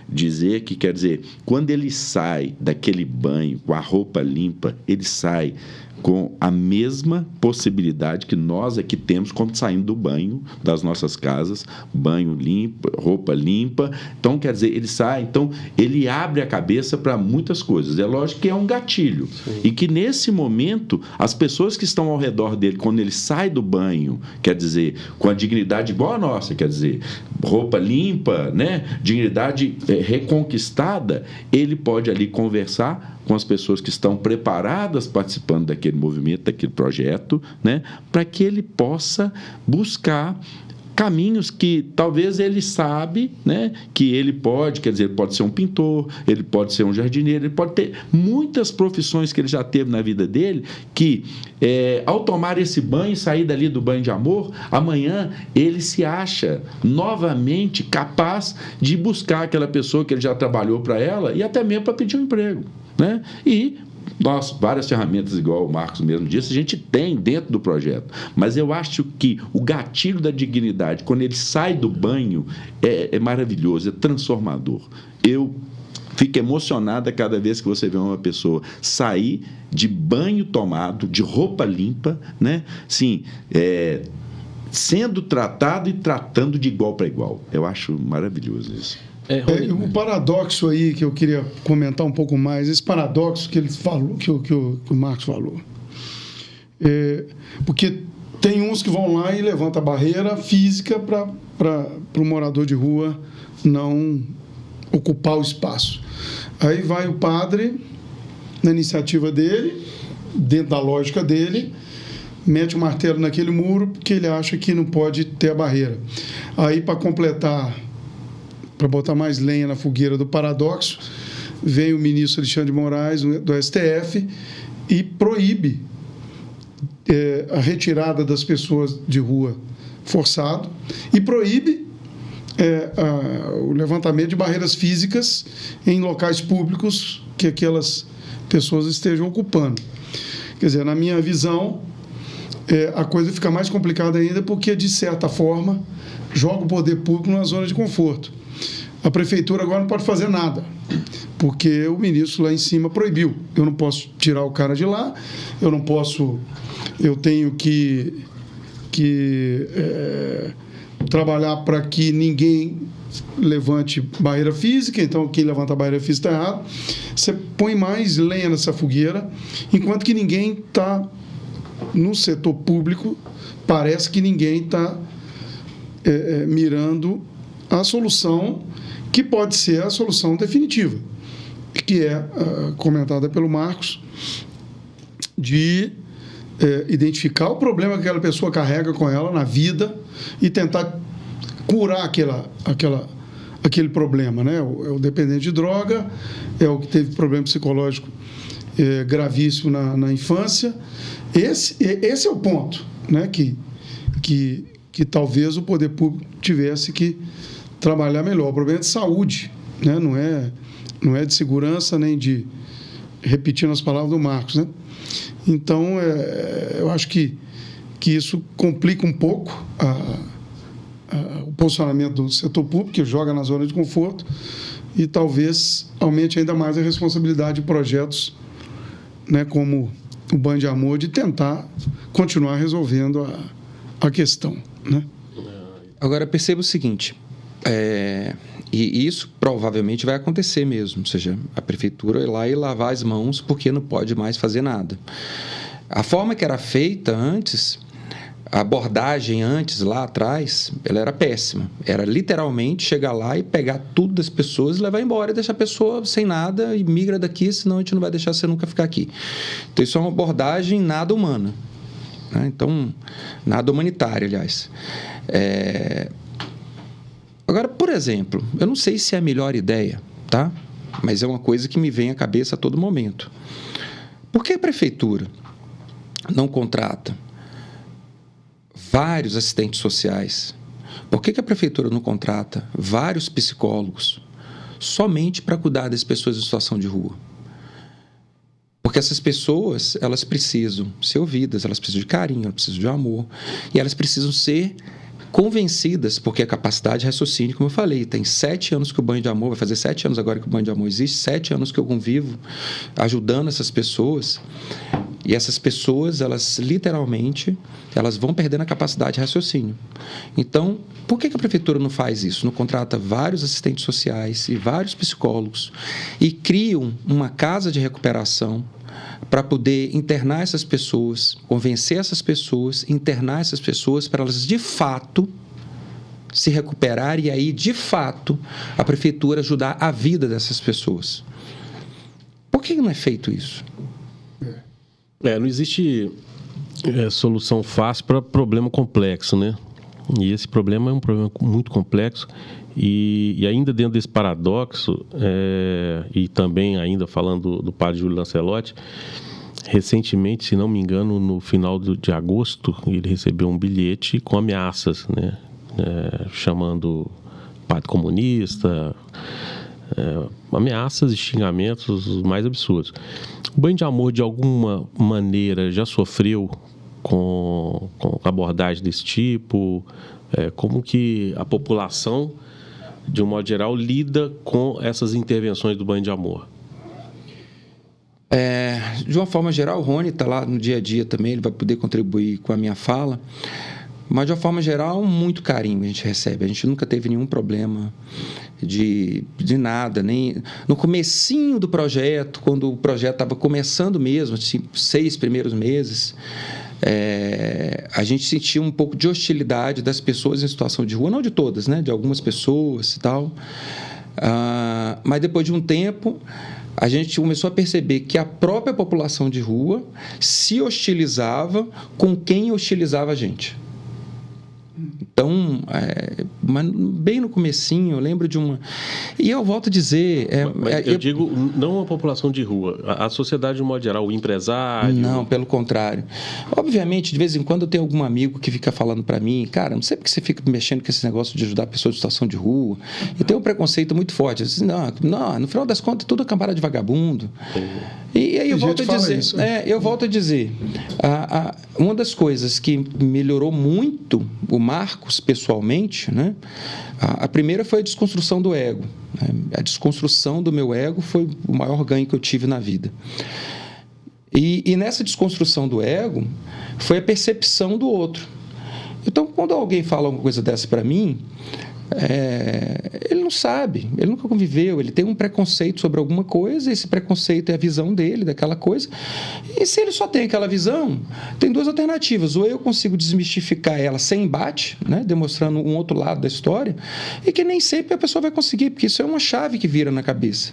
dizer que, quer dizer, quando ele sai daquele banho com a roupa limpa, ele sai com a mesma possibilidade que nós aqui temos quando saindo do banho das nossas casas, banho limpo, roupa limpa. Então, quer dizer, ele sai, então ele abre a cabeça para muitas coisas. É lógico que é um gatilho. Sim. E que nesse momento, as pessoas que estão ao redor dele, quando ele sai do banho, quer dizer, com a dignidade igual a nossa, quer dizer, roupa limpa, né? Dignidade reconquistada, ele pode ali conversar com as pessoas que estão preparadas participando daquele movimento, daquele projeto, né, para que ele possa buscar caminhos que talvez ele sabe, né, que ele pode, quer dizer, ele pode ser um pintor, ele pode ser um jardineiro, ele pode ter muitas profissões que ele já teve na vida dele, que ao tomar esse banho e sair dali do banho de amor, amanhã ele se acha novamente capaz de buscar aquela pessoa que ele já trabalhou para ela e até mesmo para pedir um emprego, né? E nós, várias ferramentas, igual o Marcos mesmo disse, a gente tem dentro do projeto. Mas eu acho que o gatilho da dignidade, quando ele sai do banho, é maravilhoso, é transformador. Eu fico emocionada cada vez que você vê uma pessoa sair de banho tomado, de roupa limpa, né? Sim, sendo tratado e tratando de igual para igual. Eu acho maravilhoso isso. Um paradoxo aí que eu queria comentar um pouco mais, esse paradoxo que ele falou, que o Marcos falou. Porque tem uns que vão lá e levantam a barreira física para o morador de rua não ocupar o espaço. Aí vai o padre, na iniciativa dele, dentro da lógica dele, mete o martelo naquele muro porque ele acha que não pode ter a barreira. Aí, para completar, para botar mais lenha na fogueira do paradoxo, vem o ministro Alexandre de Moraes, do STF, e proíbe a retirada das pessoas de rua forçado e proíbe o levantamento de barreiras físicas em locais públicos que aquelas pessoas estejam ocupando. Quer dizer, na minha visão, a coisa fica mais complicada ainda porque, de certa forma, joga o poder público numa zona de conforto. A prefeitura agora não pode fazer nada, porque o ministro lá em cima proibiu. Eu não posso tirar o cara de lá, eu tenho que trabalhar para que ninguém levante barreira física, então quem levanta a barreira física está errado. Você põe mais lenha nessa fogueira, enquanto que ninguém está, no setor público, parece que ninguém está mirando a solução que pode ser a solução definitiva, que é comentada pelo Marcos, de identificar o problema que aquela pessoa carrega com ela na vida e tentar curar aquele problema, né? É o dependente de droga, é o que teve problema psicológico gravíssimo na infância. Esse é o ponto, né? Que talvez o poder público tivesse que trabalhar melhor. O problema é de saúde, né? Não é de segurança nem de, repetindo as palavras do Marcos, né? Então, eu acho que isso complica um pouco o posicionamento do setor público, que joga na zona de conforto, e talvez aumente ainda mais a responsabilidade de projetos, né, como o Banho de Amor, de tentar continuar resolvendo a questão, né? Agora, perceba o seguinte, e isso provavelmente vai acontecer mesmo, ou seja, a prefeitura ir lá e lavar as mãos porque não pode mais fazer nada. A forma que era feita antes, a abordagem antes, lá atrás, ela era péssima. Era literalmente chegar lá e pegar tudo das pessoas e levar embora e deixar a pessoa sem nada e migra daqui, senão a gente não vai deixar você nunca ficar aqui. Então, isso é uma abordagem nada humana, né? Então, nada humanitária, aliás. Agora, por exemplo, eu não sei se é a melhor ideia, tá? Mas é uma coisa que me vem à cabeça a todo momento. Por que a prefeitura não contrata vários assistentes sociais Por que a prefeitura não contrata vários psicólogos somente para cuidar das pessoas em situação de rua? Porque essas pessoas, elas precisam ser ouvidas, elas precisam de carinho, elas precisam de amor, e elas precisam ser convencidas, porque a capacidade de raciocínio, como eu falei, tem 7 anos que o Banho de Amor, vai fazer 7 anos agora que o Banho de Amor existe, 7 anos que eu convivo ajudando essas pessoas, e essas pessoas, elas literalmente, elas vão perdendo a capacidade de raciocínio. Então, por que a prefeitura não faz isso? Não contrata vários assistentes sociais e vários psicólogos e criam uma casa de recuperação para poder internar essas pessoas, convencer essas pessoas, internar essas pessoas para elas, de fato, se recuperarem e aí, de fato, a prefeitura ajudar a vida dessas pessoas. Por que não é feito isso? Não existe solução fácil para problema complexo, né? E esse problema é um problema muito complexo e ainda dentro desse paradoxo, e também ainda falando do padre Júlio Lancelotti, recentemente, se não me engano, no final de agosto, ele recebeu um bilhete com ameaças, né? Chamando padre comunista, ameaças e xingamentos os mais absurdos. O Banho de Amor, de alguma maneira, já sofreu com abordagem desse tipo? Como que a população, de um modo geral, lida com essas intervenções do Banho de Amor? De uma forma geral, o Rony está lá no dia a dia também, ele vai poder contribuir com a minha fala, mas de uma forma geral, muito carinho a gente recebe. A gente nunca teve nenhum problema de nada, nem no comecinho do projeto, quando o projeto estava começando mesmo, assim, 6 primeiros meses, a gente sentia um pouco de hostilidade das pessoas em situação de rua, não de todas, né? De algumas pessoas e tal, mas depois de um tempo a gente começou a perceber que a própria população de rua se hostilizava com quem hostilizava a gente. Então, mas bem no comecinho, eu lembro de uma... E eu volto a dizer... eu digo, não a população de rua, a sociedade de um modo geral, o empresário... Não, pelo contrário. Obviamente, de vez em quando eu tenho algum amigo que fica falando para mim, cara, não sei porque você fica mexendo com esse negócio de ajudar pessoas em situação de rua. E tem um preconceito muito forte. Eu disse, não, no final das contas, tudo é cambada de vagabundo. E aí eu volto a dizer... Isso, eu volto a dizer, uma das coisas que melhorou muito o Marcos, pessoalmente, né? A primeira foi a desconstrução do ego. Né? A desconstrução do meu ego foi o maior ganho que eu tive na vida. E nessa desconstrução do ego foi a percepção do outro. Então, quando alguém fala uma coisa dessa para mim, ele não sabe, ele nunca conviveu, ele tem um preconceito sobre alguma coisa, esse preconceito é a visão dele daquela coisa, e se ele só tem aquela visão, tem 2 alternativas: ou eu consigo desmistificar ela sem embate, né, demonstrando um outro lado da história, e que nem sempre a pessoa vai conseguir, porque isso é uma chave que vira na cabeça.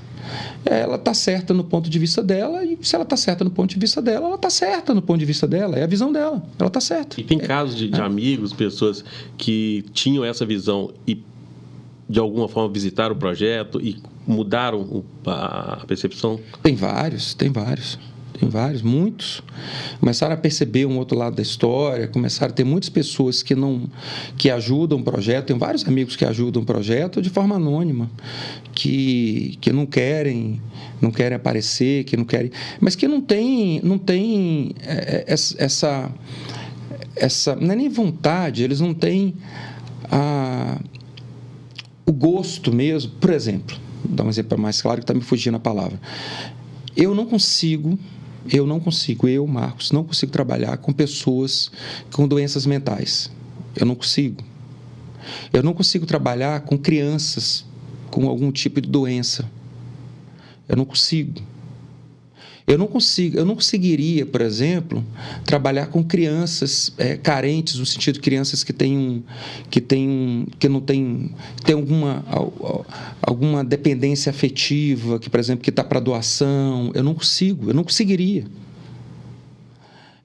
Ela está certa no ponto de vista dela, e se ela está certa no ponto de vista dela, ela está certa no ponto de vista dela, é a visão dela, ela está certa. E tem casos de amigos, pessoas que tinham essa visão e de alguma forma visitaram o projeto e mudaram a percepção? Tem vários, muitos. Começaram a perceber um outro lado da história, começaram a ter muitas pessoas que ajudam o projeto, tem vários amigos que ajudam o projeto de forma anônima, que não querem aparecer, que não querem, mas que não tem essa não é nem vontade, eles não têm o gosto mesmo. Por exemplo, vou dar um exemplo mais claro que está me fugindo a palavra. Eu, Marcos, não consigo trabalhar com pessoas com doenças mentais. Eu não consigo. Eu não consigo trabalhar com crianças com algum tipo de doença. Eu não consigo. Eu não conseguiria, por exemplo, trabalhar com crianças carentes, no sentido de crianças que não tem alguma dependência afetiva, que, por exemplo, que está para doação. Eu não conseguiria.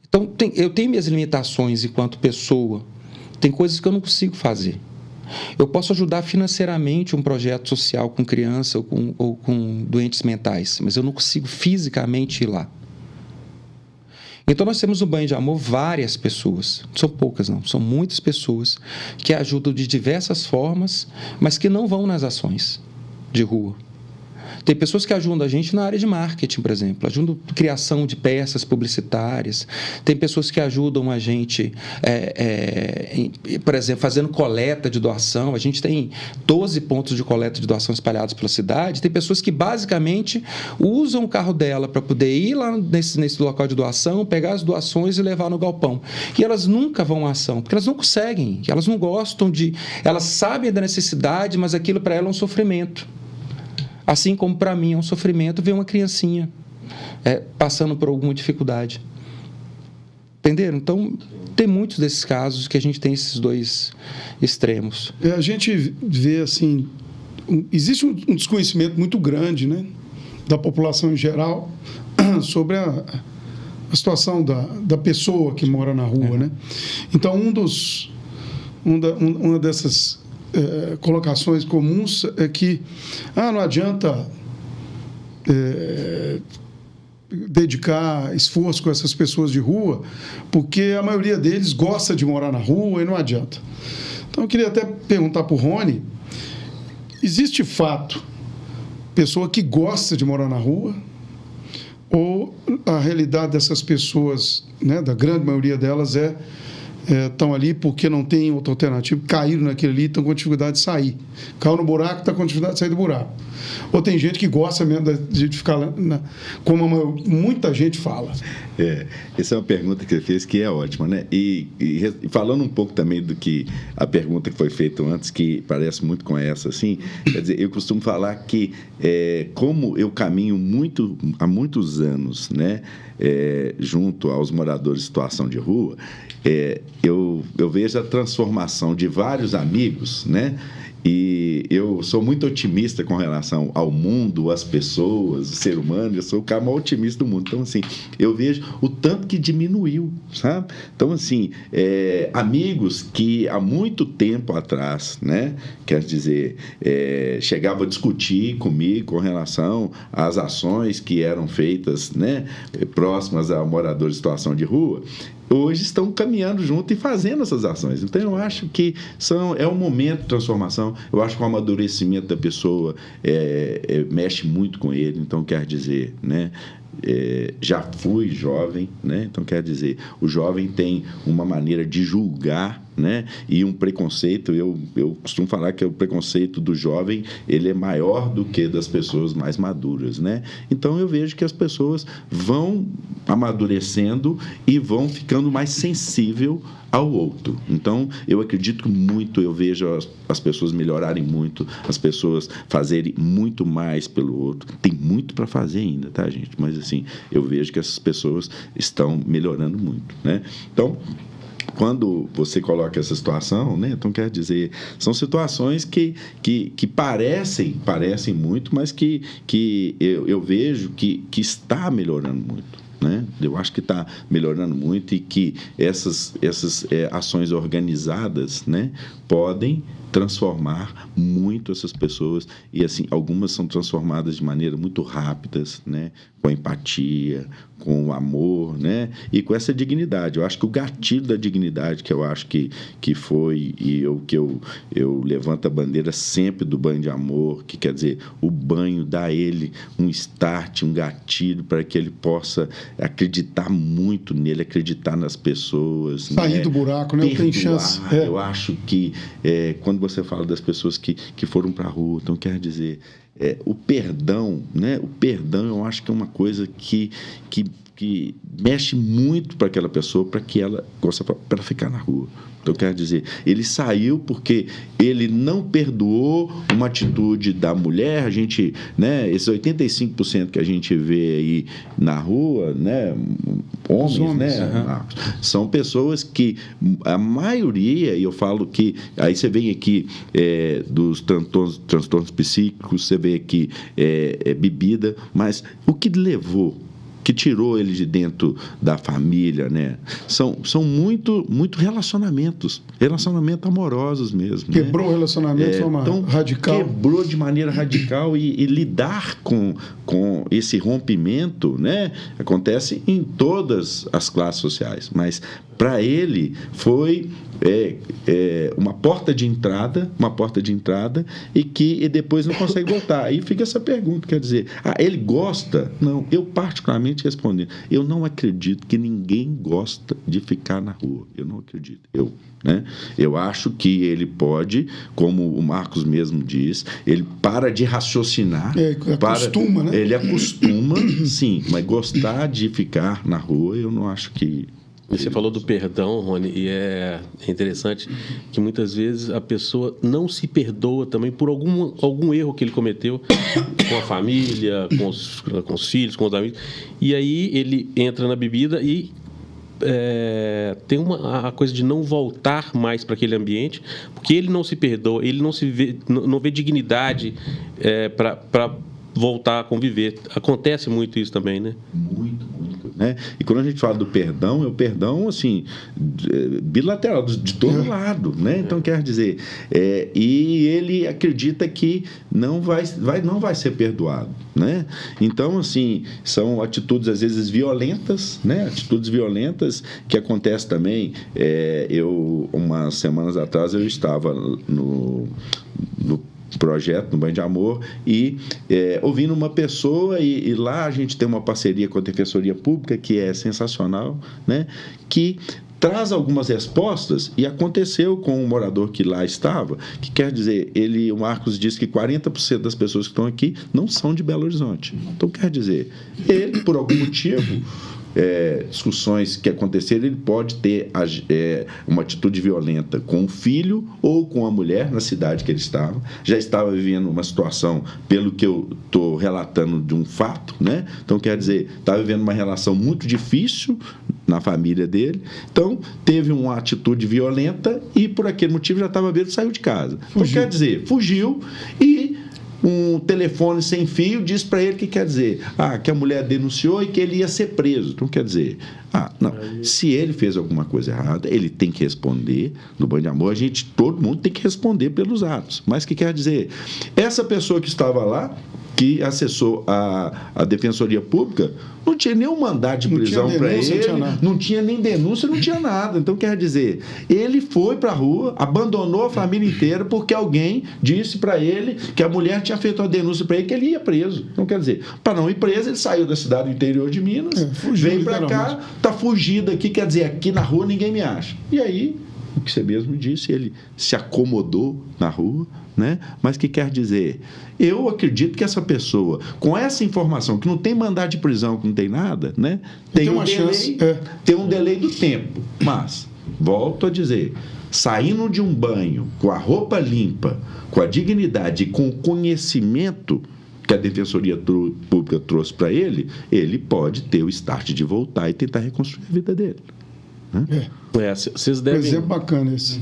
Então, eu tenho minhas limitações enquanto pessoa. Tem coisas que eu não consigo fazer. Eu posso ajudar financeiramente um projeto social com criança ou com doentes mentais, mas eu não consigo fisicamente ir lá. Então, nós temos no Banho de Amor várias pessoas, não são poucas não, são muitas pessoas que ajudam de diversas formas, mas que não vão nas ações de rua. Tem pessoas que ajudam a gente na área de marketing, por exemplo, ajudam na criação de peças publicitárias. Tem pessoas que ajudam a gente, por exemplo, fazendo coleta de doação. A gente tem 12 pontos de coleta de doação espalhados pela cidade. Tem pessoas que, basicamente, usam o carro dela para poder ir lá nesse local de doação, pegar as doações e levar no galpão. E elas nunca vão à ação, porque elas não conseguem, elas não gostam de... Elas sabem da necessidade, mas aquilo para elas é um sofrimento. Assim como para mim é um sofrimento ver uma criancinha passando por alguma dificuldade. Entenderam? Então, tem muitos desses casos que a gente tem esses dois extremos. A gente vê assim, existe um desconhecimento muito grande, né, da população em geral sobre a situação da pessoa que mora na rua, né? Então, uma dessas colocações comuns é que não adianta dedicar esforço com essas pessoas de rua, porque a maioria deles gosta de morar na rua e não adianta. Então, eu queria até perguntar para o Rony, existe fato, pessoa que gosta de morar na rua, ou a realidade dessas pessoas, né, da grande maioria delas, estão ali porque não tem outra alternativa, caíram naquele ali, estão com dificuldade de sair. Caiu no buraco, está com dificuldade de sair do buraco. Ou tem gente que gosta mesmo de ficar lá, como muita gente fala. Essa é uma pergunta que você fez que é ótima, né? E falando um pouco também do que a pergunta que foi feita antes, que parece muito com essa, assim, quer dizer, eu costumo falar que como eu caminho há muitos anos, né, junto aos moradores em situação de rua, eu vejo a transformação de vários amigos, né? E eu sou muito otimista com relação ao mundo, às pessoas, o ser humano. Eu sou o cara mais otimista do mundo. Então, assim, eu vejo o tanto que diminuiu, sabe? Então, assim, amigos que há muito tempo atrás, né? Quer dizer, chegavam a discutir comigo com relação às ações que eram feitas, né, próximas a moradores em situação de rua, hoje estão caminhando junto e fazendo essas ações. Então, eu acho que é um momento de transformação. Eu acho que o amadurecimento da pessoa mexe muito com ele. Então, quer dizer, né, já fui jovem, né? Então, quer dizer, o jovem tem uma maneira de julgar, né, e um preconceito. Eu costumo falar que o preconceito do jovem ele é maior do que das pessoas mais maduras, né? Então, eu vejo que as pessoas vão amadurecendo e vão ficando mais sensível ao outro. Então, eu acredito muito, eu vejo as pessoas melhorarem muito, as pessoas fazerem muito mais pelo outro. Tem muito para fazer ainda, tá, gente? Mas, assim, eu vejo que essas pessoas estão melhorando muito, né? Então, quando você coloca essa situação, né, então quer dizer, são situações que parecem muito, mas que eu vejo que está melhorando muito. Né? Eu acho que está melhorando muito e que essas ações organizadas, né, podem transformar muito essas pessoas e, assim, algumas são transformadas de maneira muito rápidas, né, com empatia, com o amor, né, e com essa dignidade. Eu acho que o gatilho da dignidade, que eu acho que foi, e eu levanto a bandeira sempre do banho de amor, que quer dizer, o banho dá a ele um start, um gatilho para que ele possa acreditar muito nele, acreditar nas pessoas. Sair, né, do buraco, né? Perdoar. Tem chance. Eu acho que quando você fala das pessoas que foram para a rua, então quer dizer, o perdão, né? O perdão eu acho que é uma coisa que mexe muito para aquela pessoa, para que ela gosta para ficar na rua. Então, quer dizer, ele saiu porque ele não perdoou uma atitude da mulher. A gente, né, esses 85% que a gente vê aí na rua, né, homens, né, são pessoas que, a maioria, e eu falo que, aí você vem aqui dos transtornos psíquicos, você vê aqui bebida, mas o que levou que tirou ele de dentro da família, né? São muito relacionamentos amorosos mesmo. Quebrou o relacionamento de forma radical. Quebrou de maneira radical e lidar com esse rompimento, né? Acontece em todas as classes sociais, mas para ele foi uma porta de entrada e depois não consegue voltar. Aí fica essa pergunta, quer dizer, ele gosta? Não, eu particularmente respondendo, eu não acredito que ninguém gosta de ficar na rua, eu não acredito, né? Eu acho que ele pode, como o Marcos mesmo diz, ele para de raciocinar. Acostuma, né? Ele acostuma, sim, mas gostar de ficar na rua, eu não acho que... Você falou do perdão, Rony, e é interessante que muitas vezes a pessoa não se perdoa também por algum erro que ele cometeu com a família, com os filhos, com os amigos. E aí ele entra na bebida e tem a coisa de não voltar mais para aquele ambiente, porque ele não se perdoa, ele não vê dignidade para voltar a conviver. Acontece muito isso também, né? Muito, né? E quando a gente fala do perdão, é o perdão, assim, bilateral, de todo lado, né? Então, quer dizer, e ele acredita que não vai ser perdoado, né? Então, assim, são atitudes, às vezes, violentas, né? Atitudes violentas que acontecem também. Umas semanas atrás, eu estava no projeto, no Banho de Amor, e ouvindo uma pessoa, e lá a gente tem uma parceria com a Defensoria Pública, que é sensacional, né? Que traz algumas respostas, e aconteceu com um morador que lá estava, que quer dizer, o Marcos diz que 40% das pessoas que estão aqui não são de Belo Horizonte. Então, quer dizer, ele, por algum motivo, discussões que aconteceram, ele pode ter uma atitude violenta com o filho ou com a mulher na cidade que ele estava. Já estava vivendo uma situação, pelo que eu estou relatando, de um fato, né? Então, quer dizer, estava vivendo uma relação muito difícil na família dele. Então, teve uma atitude violenta e, por aquele motivo, já estava bêbado e saiu de casa. Então, quer dizer, fugiu e um telefone sem fio diz para ele que quer dizer que a mulher denunciou e que ele ia ser preso. Então, quer dizer, não, se ele fez alguma coisa errada, ele tem que responder. No Banho de Amor, todo mundo tem que responder pelos atos. Mas que quer dizer, essa pessoa que estava lá, que acessou a Defensoria Pública, não tinha nenhum mandado de prisão para ele, não tinha nem denúncia, não tinha nada. Então, quer dizer, ele foi para a rua, abandonou a família inteira, porque alguém disse para ele que a mulher tinha feito uma denúncia para ele que ele ia preso. Então, quer dizer, para não ir preso, ele saiu da cidade do interior de Minas, veio para cá, está fugido aqui, quer dizer, aqui na rua ninguém me acha. E aí, o que você mesmo disse, ele se acomodou na rua, né? Mas que quer dizer, eu acredito que essa pessoa, com essa informação, que não tem mandado de prisão, que não tem nada, né? Tem um delay, tem um delay do tempo. Mas, volto a dizer, saindo de um banho, com a roupa limpa, com a dignidade e com o conhecimento que a Defensoria Pública trouxe para ele pode ter o start de voltar e tentar reconstruir a vida dele. Né? Vocês devem... Um exemplo bacana esse.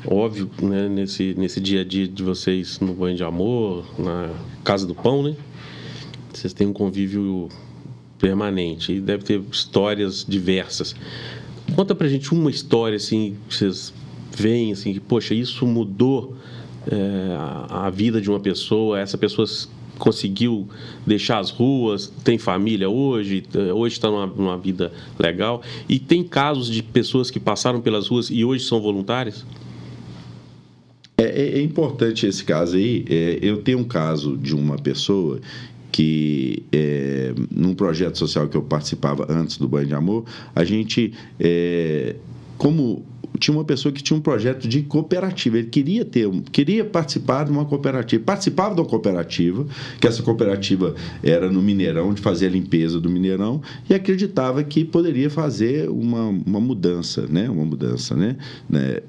Óbvio, né, nesse dia a dia de vocês no Banho de Amor, na Casa do Pão, né? Vocês têm um convívio permanente e deve ter histórias diversas. Conta pra gente uma história, assim, que vocês veem, assim, que, poxa, isso mudou a vida de uma pessoa, essa pessoa conseguiu deixar as ruas, tem família hoje está numa vida legal. E tem casos de pessoas que passaram pelas ruas e hoje são voluntárias? É importante esse caso aí. Eu tenho um caso de uma pessoa que, num projeto social que eu participava antes do Banho de Amor, a gente, como tinha uma pessoa que tinha um projeto de cooperativa, ele queria participar de uma cooperativa, participava de uma cooperativa, que essa cooperativa era no Mineirão, de fazer a limpeza do Mineirão, e acreditava que poderia fazer uma mudança, né? Uma mudança, né?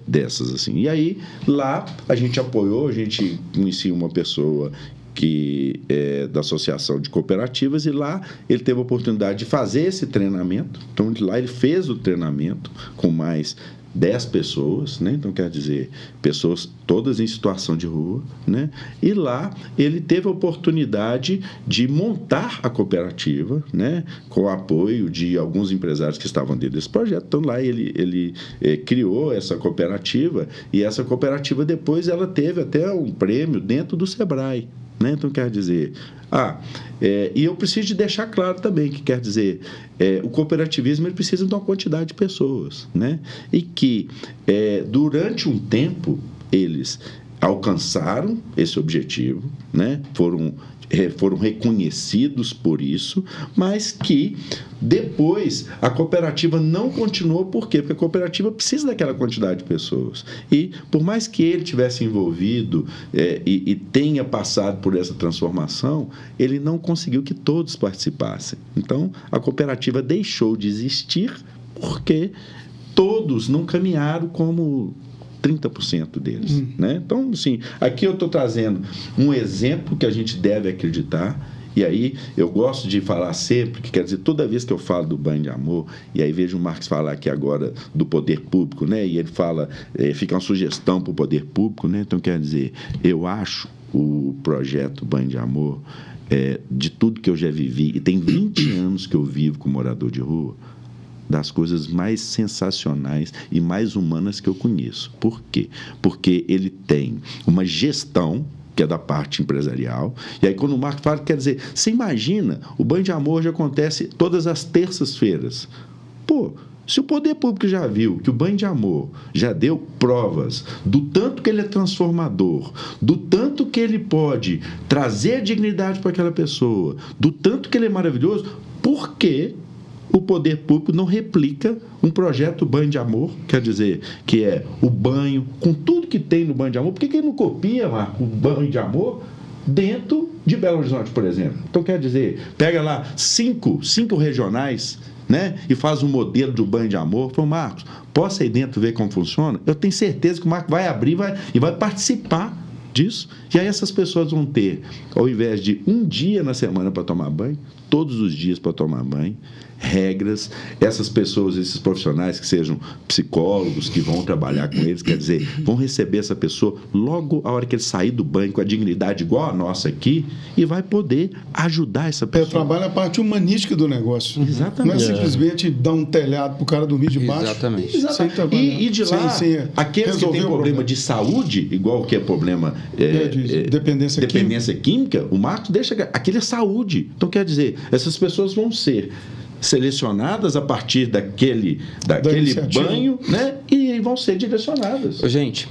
Dessas, assim. E aí, lá, a gente apoiou, a gente conhecia uma pessoa que é da Associação de Cooperativas, e lá ele teve a oportunidade de fazer esse treinamento. Então, lá ele fez o treinamento com mais 10 pessoas, né? Então, quer dizer, pessoas todas em situação de rua, né? E lá ele teve a oportunidade de montar a cooperativa, né? Com o apoio de alguns empresários que estavam dentro desse projeto. Então, lá ele criou essa cooperativa, e essa cooperativa depois ela teve até um prêmio dentro do Sebrae, né? Então, quer dizer... e eu preciso de deixar claro também que, quer dizer, o cooperativismo ele precisa de uma quantidade de pessoas, né? E que, durante um tempo, eles alcançaram esse objetivo, né? Foram reconhecidos por isso, mas que depois a cooperativa não continuou. Por quê? Porque a cooperativa precisa daquela quantidade de pessoas. E por mais que ele tivesse envolvido e tenha passado por essa transformação, ele não conseguiu que todos participassem. Então, a cooperativa deixou de existir porque todos não caminharam como 30% deles, né? Então, assim, aqui eu estou trazendo um exemplo que a gente deve acreditar. E aí eu gosto de falar sempre, que quer dizer, toda vez que eu falo do Banho de Amor, e aí vejo o Marcos falar aqui agora do poder público, né? E ele fala, fica uma sugestão para o poder público, né? Então, quer dizer, eu acho o projeto Banho de Amor, de tudo que eu já vivi, e tem 20 anos que eu vivo com morador de rua, das coisas mais sensacionais e mais humanas que eu conheço. Por quê? Porque ele tem uma gestão que é da parte empresarial. E aí, quando o Marco fala, quer dizer, você imagina, o Banho de Amor já acontece todas as terças-feiras. Pô, se o poder público já viu que o Banho de Amor já deu provas do tanto que ele é transformador, do tanto que ele pode trazer dignidade para aquela pessoa, do tanto que ele é maravilhoso, por que o poder público não replica um projeto Banho de Amor, quer dizer, que é o banho, com tudo que tem no Banho de Amor? Por que ele não copia, Marco, o Banho de Amor dentro de Belo Horizonte, por exemplo? Então, quer dizer, pega lá cinco regionais, né, e faz um modelo do Banho de Amor. Falou, Marcos, posso ir dentro ver como funciona? Eu tenho certeza que o Marcos vai abrir e vai participar disso. E aí essas pessoas vão ter, ao invés de um dia na semana para tomar banho, todos os dias para tomar banho, regras. Essas pessoas, esses profissionais que sejam psicólogos, que vão trabalhar com eles, quer dizer, vão receber essa pessoa logo a hora que ele sair do banho, com a dignidade igual a nossa aqui, e vai poder ajudar essa pessoa. Trabalha a parte humanística do negócio. Exatamente. Não é simplesmente dar um telhado para o cara dormir debaixo. Exatamente. E de lá, aqueles que têm problema de saúde, igual que é problema de dependência química, o Marcos deixa aquele é saúde. Então, quer dizer, essas pessoas vão ser selecionadas a partir daquele banho, né? E vão ser direcionadas. Gente,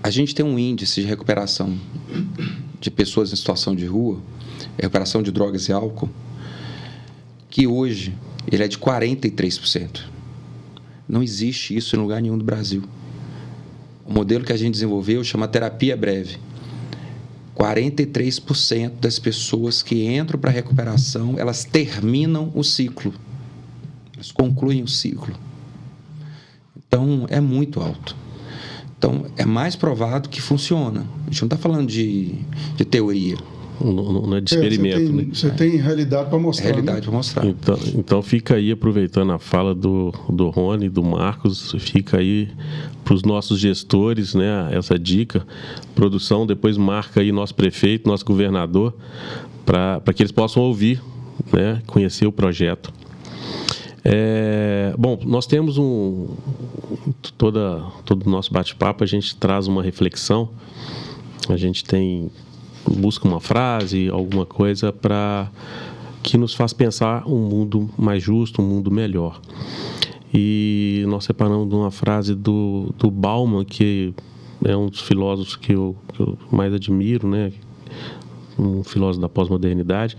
a gente tem um índice de recuperação de pessoas em situação de rua, recuperação de drogas e álcool, que hoje ele é de 43%. Não existe isso em lugar nenhum do Brasil. O modelo que a gente desenvolveu chama terapia breve. 43% das pessoas que entram para a recuperação, elas terminam o ciclo. Elas concluem o ciclo. Então, é muito alto. Então, é mais provado que funciona. A gente não está falando de teoria. Não é de experimento. Você tem realidade para mostrar. Realidade para mostrar. Então fica aí, aproveitando a fala do Rony e do Marcos, fica aí para os nossos gestores, né, essa dica. Produção, depois marca aí nosso prefeito, nosso governador, para que eles possam ouvir, né, conhecer o projeto. Bom, nós temos todo o nosso bate-papo, a gente traz uma reflexão, a gente busca uma frase, alguma coisa que nos faz pensar um mundo mais justo, um mundo melhor. E nós separamos de uma frase do Bauman, que é um dos filósofos que eu mais admiro, né? Um filósofo da pós-modernidade.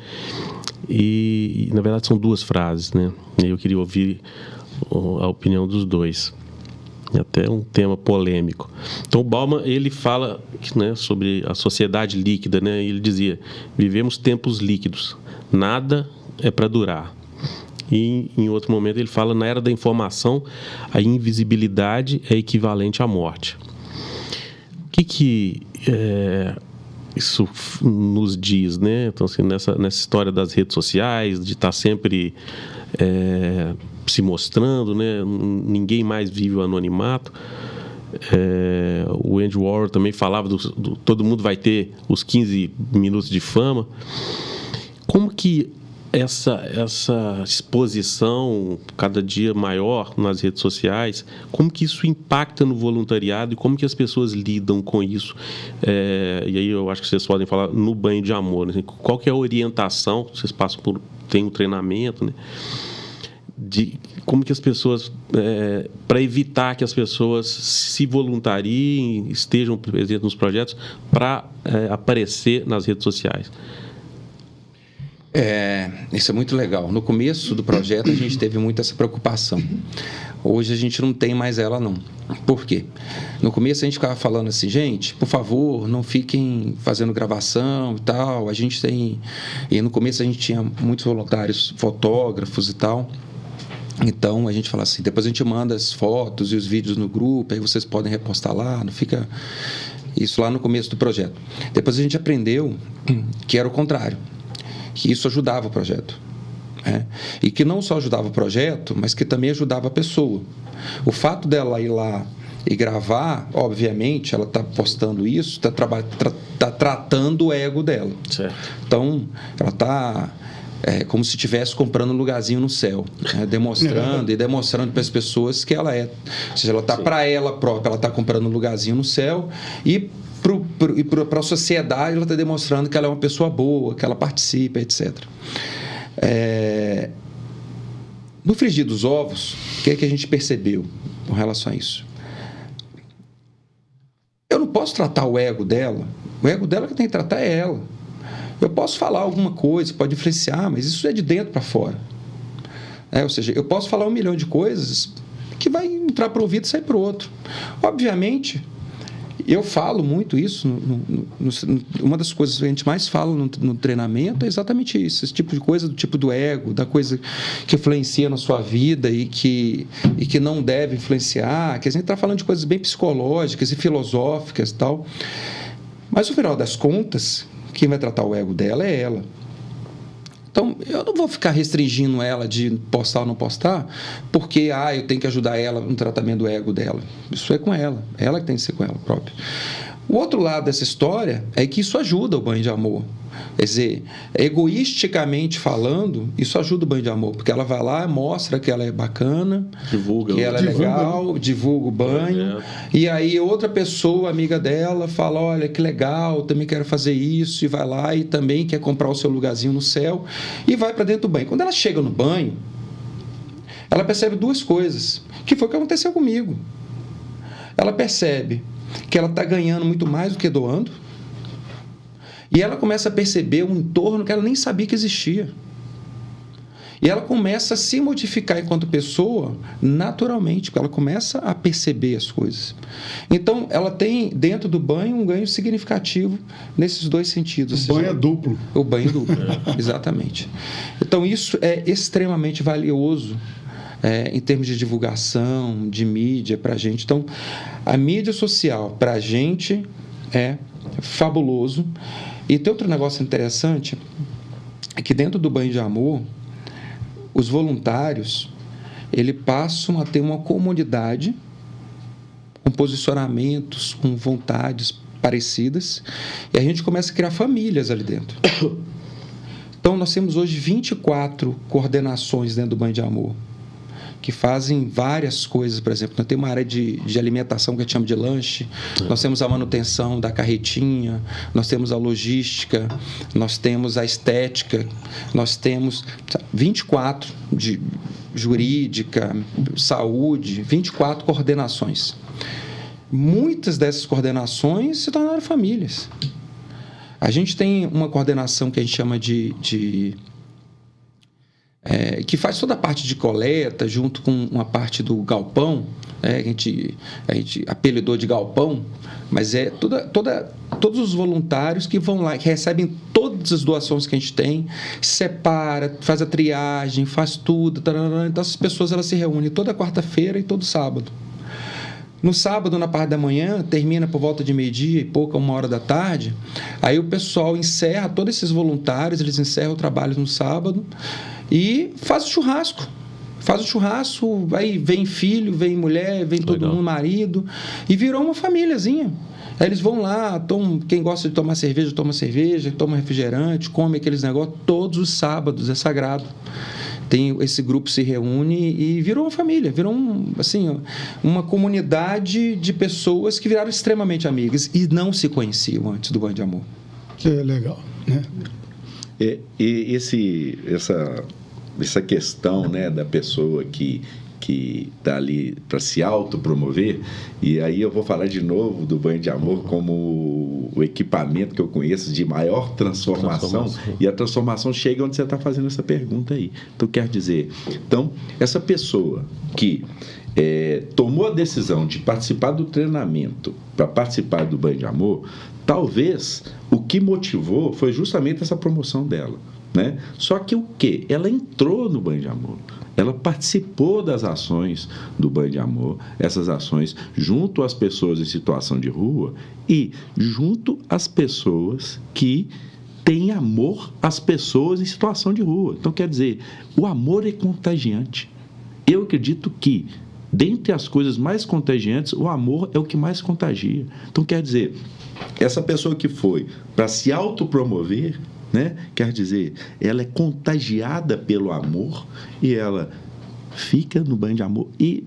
E, na verdade, são duas frases, né? Eu queria ouvir a opinião dos dois. Até um tema polêmico. Então, o Bauman, ele fala, né, sobre a sociedade líquida, né? Ele dizia, vivemos tempos líquidos, nada é para durar. E, em outro momento, ele fala, na era da informação, a invisibilidade é equivalente à morte. O que isso nos diz, né? Então, assim, nessa história das redes sociais, de estar sempre se mostrando, né? Ninguém mais vive o anonimato. O Andy Warhol também falava todo mundo vai ter os 15 minutos de fama. Como que essa exposição cada dia maior nas redes sociais, como que isso impacta no voluntariado e como que as pessoas lidam com isso? E aí eu acho que vocês podem falar no banho de amor, né? Qual que é a orientação? Vocês tem um treinamento, né? De como que as pessoas, para evitar que as pessoas se voluntariem, estejam presentes nos projetos, para aparecer nas redes sociais. Isso é muito legal. No começo do projeto a gente teve muito essa preocupação. Hoje a gente não tem mais ela, não. Por quê? No começo a gente ficava falando assim, gente, por favor, não fiquem fazendo gravação e tal. E no começo a gente tinha muitos voluntários, fotógrafos e tal. Então a gente fala assim, depois a gente manda as fotos e os vídeos no grupo, aí vocês podem repostar lá, não fica... Isso lá no começo do projeto. Depois a gente aprendeu que era o contrário, que isso ajudava o projeto. E que não só ajudava o projeto, mas que também ajudava a pessoa. O fato dela ir lá e gravar, obviamente, ela está postando isso, está tratando o ego dela. Certo. Então, ela está... como se estivesse comprando um lugarzinho no céu, né? demonstrando para as pessoas que ela é. Ou seja, ela está para ela própria, ela está comprando um lugarzinho no céu e para a sociedade ela está demonstrando que ela é uma pessoa boa, que ela participa, etc. No frigir dos ovos, o que é que a gente percebeu com relação a isso? Eu não posso tratar o ego dela que tem que tratar é ela. Eu posso falar alguma coisa, pode influenciar, mas isso é de dentro para fora. Ou seja, eu posso falar 1 milhão de coisas que vai entrar para o ouvido e sair para o outro. Obviamente, eu falo muito isso. Uma das coisas que a gente mais fala no treinamento é exatamente isso. Esse tipo de coisa, do tipo do ego, da coisa que influencia na sua vida e que não deve influenciar. Que a gente está falando de coisas bem psicológicas e filosóficas e tal. Mas, no final das contas... Quem vai tratar o ego dela é ela. Então, eu não vou ficar restringindo ela de postar ou não postar, porque eu tenho que ajudar ela no tratamento do ego dela. Isso é com ela. Ela que tem que ser com ela própria. O outro lado dessa história é que isso ajuda o banho de amor. Quer dizer, egoisticamente falando, isso ajuda o banho de amor, porque ela vai lá, mostra que ela é bacana, que ela é legal, divulga o banho, e aí outra pessoa, amiga dela, fala, olha, que legal, também quero fazer isso, e vai lá e também quer comprar o seu lugarzinho no céu, e vai para dentro do banho. Quando ela chega no banho, ela percebe 2 coisas, que foi o que aconteceu comigo. Ela percebe que ela está ganhando muito mais do que doando, e ela começa a perceber um entorno que ela nem sabia que existia. E ela começa a se modificar enquanto pessoa naturalmente, porque ela começa a perceber as coisas. Então, ela tem dentro do banho um ganho significativo nesses 2 sentidos. O banho é duplo. O banho duplo, exatamente. Então, isso é extremamente valioso em termos de divulgação, de mídia para a gente. Então, a mídia social para a gente é fabuloso. E tem outro negócio interessante, é que dentro do banho de amor, os voluntários, eles passam a ter uma comunidade com posicionamentos, com vontades parecidas, e a gente começa a criar famílias ali dentro. Então, nós temos hoje 24 coordenações dentro do banho de amor, que fazem várias coisas. Por exemplo, nós temos uma área de alimentação que a gente chama de lanche, nós temos a manutenção da carretinha, nós temos a logística, nós temos a estética, nós temos 24 de jurídica, saúde, 24 coordenações. Muitas dessas coordenações se tornaram famílias. A gente tem uma coordenação que a gente chama que faz toda a parte de coleta, junto com uma parte do galpão, a gente apelidou de galpão, mas todos os voluntários que vão lá, que recebem todas as doações que a gente tem, separa, faz a triagem, faz tudo, tarará. Então essas pessoas elas se reúnem toda quarta-feira e todo sábado. No sábado, na parte da manhã, termina por volta de 12h e pouco, 1h da tarde, aí o pessoal encerra, todos esses voluntários, eles encerram o trabalho no sábado, e faz o churrasco. Aí vem filho, vem mulher, vem todo mundo, marido, e virou uma famíliazinha. Aí eles vão lá, quem gosta de tomar cerveja, toma refrigerante, come aqueles negócios, todos os sábados, é sagrado. Esse grupo se reúne e virou uma família, virou uma comunidade de pessoas que viraram extremamente amigas e não se conheciam antes do Banho de Amor. Que é legal, né? E essa questão, né, da pessoa que está ali para se autopromover, e aí eu vou falar de novo do Banho de Amor como o equipamento que eu conheço de maior transformação. E a transformação chega onde você está fazendo essa pergunta aí. Então, quer dizer, essa pessoa que tomou a decisão de participar do treinamento para participar do Banho de Amor, talvez o que motivou foi justamente essa promoção dela, né? Só que o quê? Ela entrou no Banho de Amor. Ela participou das ações do Banho de Amor, essas ações junto às pessoas em situação de rua e junto às pessoas que têm amor às pessoas em situação de rua. Então, quer dizer, o amor é contagiante. Eu acredito que, dentre as coisas mais contagiantes, o amor é o que mais contagia. Então, quer dizer, essa pessoa que foi para se autopromover, né? Quer dizer, ela é contagiada pelo amor e ela fica no Banho de Amor. E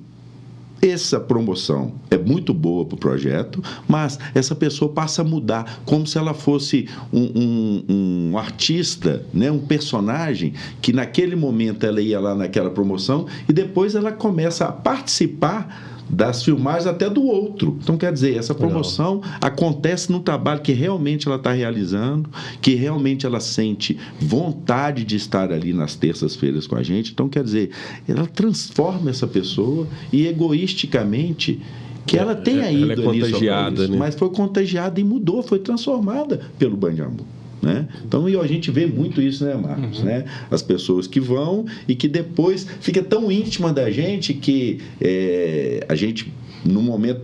essa promoção é muito boa para o projeto, mas essa pessoa passa a mudar, como se ela fosse um artista, né? Um personagem que naquele momento ela ia lá naquela promoção e depois ela começa a participar das filmagens até do outro. Então, quer dizer, essa promoção acontece no trabalho que realmente ela está realizando, que realmente ela sente vontade de estar ali nas terças-feiras com a gente. Então, quer dizer, ela transforma essa pessoa e egoisticamente que ela tenha ido ela é contagiada, ali, né? Mas foi contagiada e mudou, foi transformada pelo Banho de Amor. Né? Então, a gente vê muito isso, né, Marcos? Né? As pessoas que vão e que depois fica tão íntima da gente que a gente, no momento,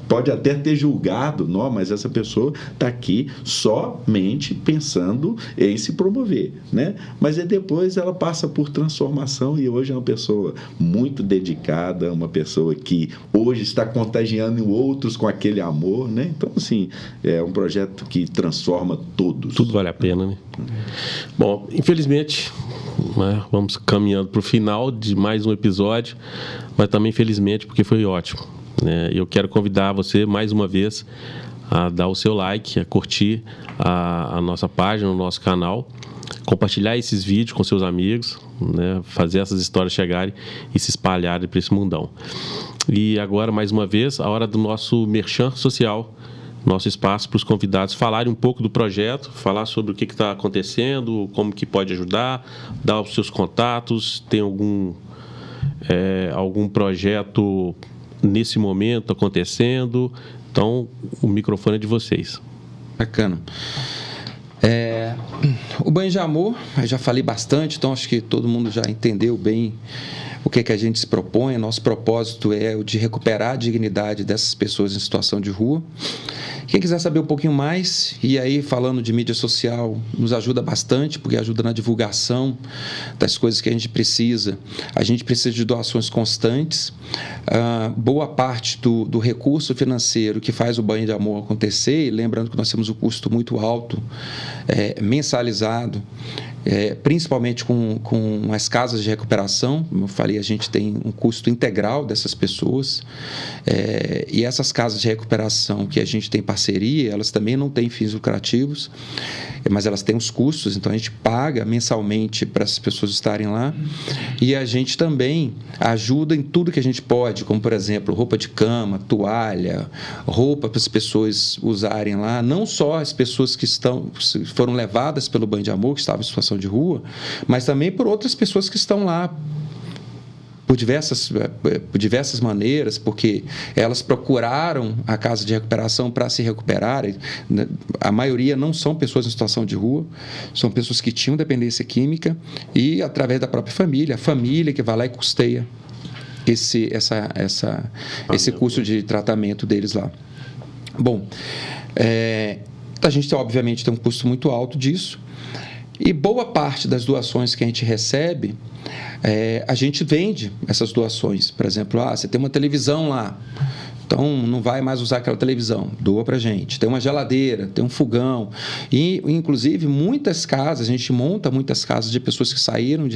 pode até ter julgado, não, mas essa pessoa está aqui somente pensando em se promover, né? Mas depois ela passa por transformação e hoje é uma pessoa muito dedicada, uma pessoa que hoje está contagiando outros com aquele amor, né? Então, assim, é um projeto que transforma todos. Tudo vale a pena, né? Bom, infelizmente, né, vamos caminhando para o final de mais um episódio, mas também felizmente porque foi ótimo. Eu quero convidar você mais uma vez a dar o seu like, a curtir a nossa página, o nosso canal, compartilhar esses vídeos com seus amigos, né? Fazer essas histórias chegarem e se espalharem para esse mundão. E agora, mais uma vez, a hora do nosso merchan social, nosso espaço para os convidados falarem um pouco do projeto, falar sobre o que está acontecendo, como que pode ajudar, dar os seus contatos, tem algum projeto nesse momento acontecendo. Então, o microfone é de vocês. Bacana. O Banho de Amor, eu já falei bastante, então acho que todo mundo já entendeu bem o que a gente se propõe. Nosso propósito é o de recuperar a dignidade dessas pessoas em situação de rua. Quem quiser saber um pouquinho mais, e aí falando de mídia social, nos ajuda bastante, porque ajuda na divulgação das coisas que a gente precisa. A gente precisa de doações constantes. Boa parte do recurso financeiro que faz o Banho de Amor acontecer, e lembrando que nós temos um custo muito alto, mensalizado, principalmente com as casas de recuperação. Como eu falei, a gente tem um custo integral dessas pessoas, e essas casas de recuperação que a gente tem parceria, elas também não têm fins lucrativos, mas elas têm os custos, então a gente paga mensalmente para essas pessoas estarem lá, e a gente também ajuda em tudo que a gente pode, como por exemplo, roupa de cama, toalha, roupa para as pessoas usarem lá, não só as pessoas que foram levadas pelo Banho de Amor, que estavam em situação de rua, mas também por outras pessoas que estão lá por diversas maneiras, porque elas procuraram a casa de recuperação para se recuperarem. A maioria não são pessoas em situação de rua, são pessoas que tinham dependência química e, através da própria família, a família que vai lá e custeia esse custo de tratamento deles lá. Bom, a gente obviamente tem um custo muito alto disso, E boa parte das doações que a gente recebe, a gente vende essas doações. Por exemplo, você tem uma televisão lá, então não vai mais usar aquela televisão, doa para a gente. Tem uma geladeira, tem um fogão. E, inclusive, muitas casas, a gente monta muitas casas de pessoas que saíram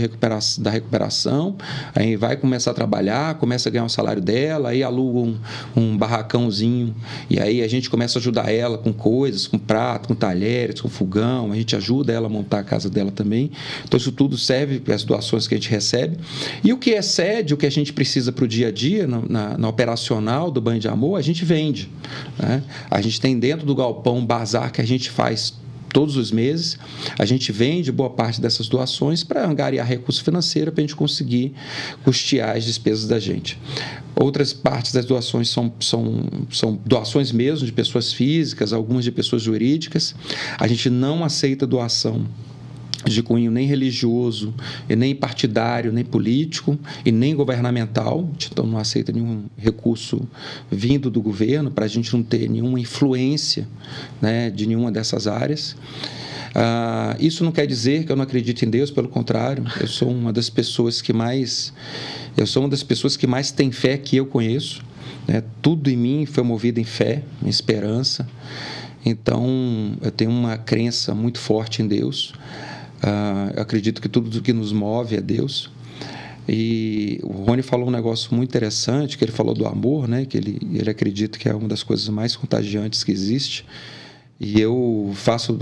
da recuperação, aí vai começar a trabalhar, começa a ganhar o salário dela, aí aluga um barracãozinho, e aí a gente começa a ajudar ela com coisas, com prato, com talheres, com fogão, a gente ajuda ela a montar a casa dela também. Então, isso tudo serve para as doações que a gente recebe. E o que excede, o que a gente precisa para o dia a dia, na operacional do Banho de Amor, a gente vende, né? A gente tem dentro do galpão um bazar que a gente faz todos os meses, a gente vende boa parte dessas doações para angariar recurso financeiro para a gente conseguir custear as despesas da gente. Outras partes das doações são doações mesmo de pessoas físicas, algumas de pessoas jurídicas. A gente não aceita doação de cunho nem religioso, e nem partidário, nem político, e nem governamental. Então, não aceita nenhum recurso vindo do governo, para a gente não ter nenhuma influência, né, de nenhuma dessas áreas. Isso não quer dizer que eu não acredito em Deus, pelo contrário, eu sou uma das pessoas que mais tem fé que eu conheço, né? Tudo em mim foi movido em fé, em esperança. Então, eu tenho uma crença muito forte em Deus. Eu acredito que tudo que nos move é Deus. E o Rony falou um negócio muito interessante, que ele falou do amor, né? Que ele acredita que é uma das coisas mais contagiantes que existe. E eu faço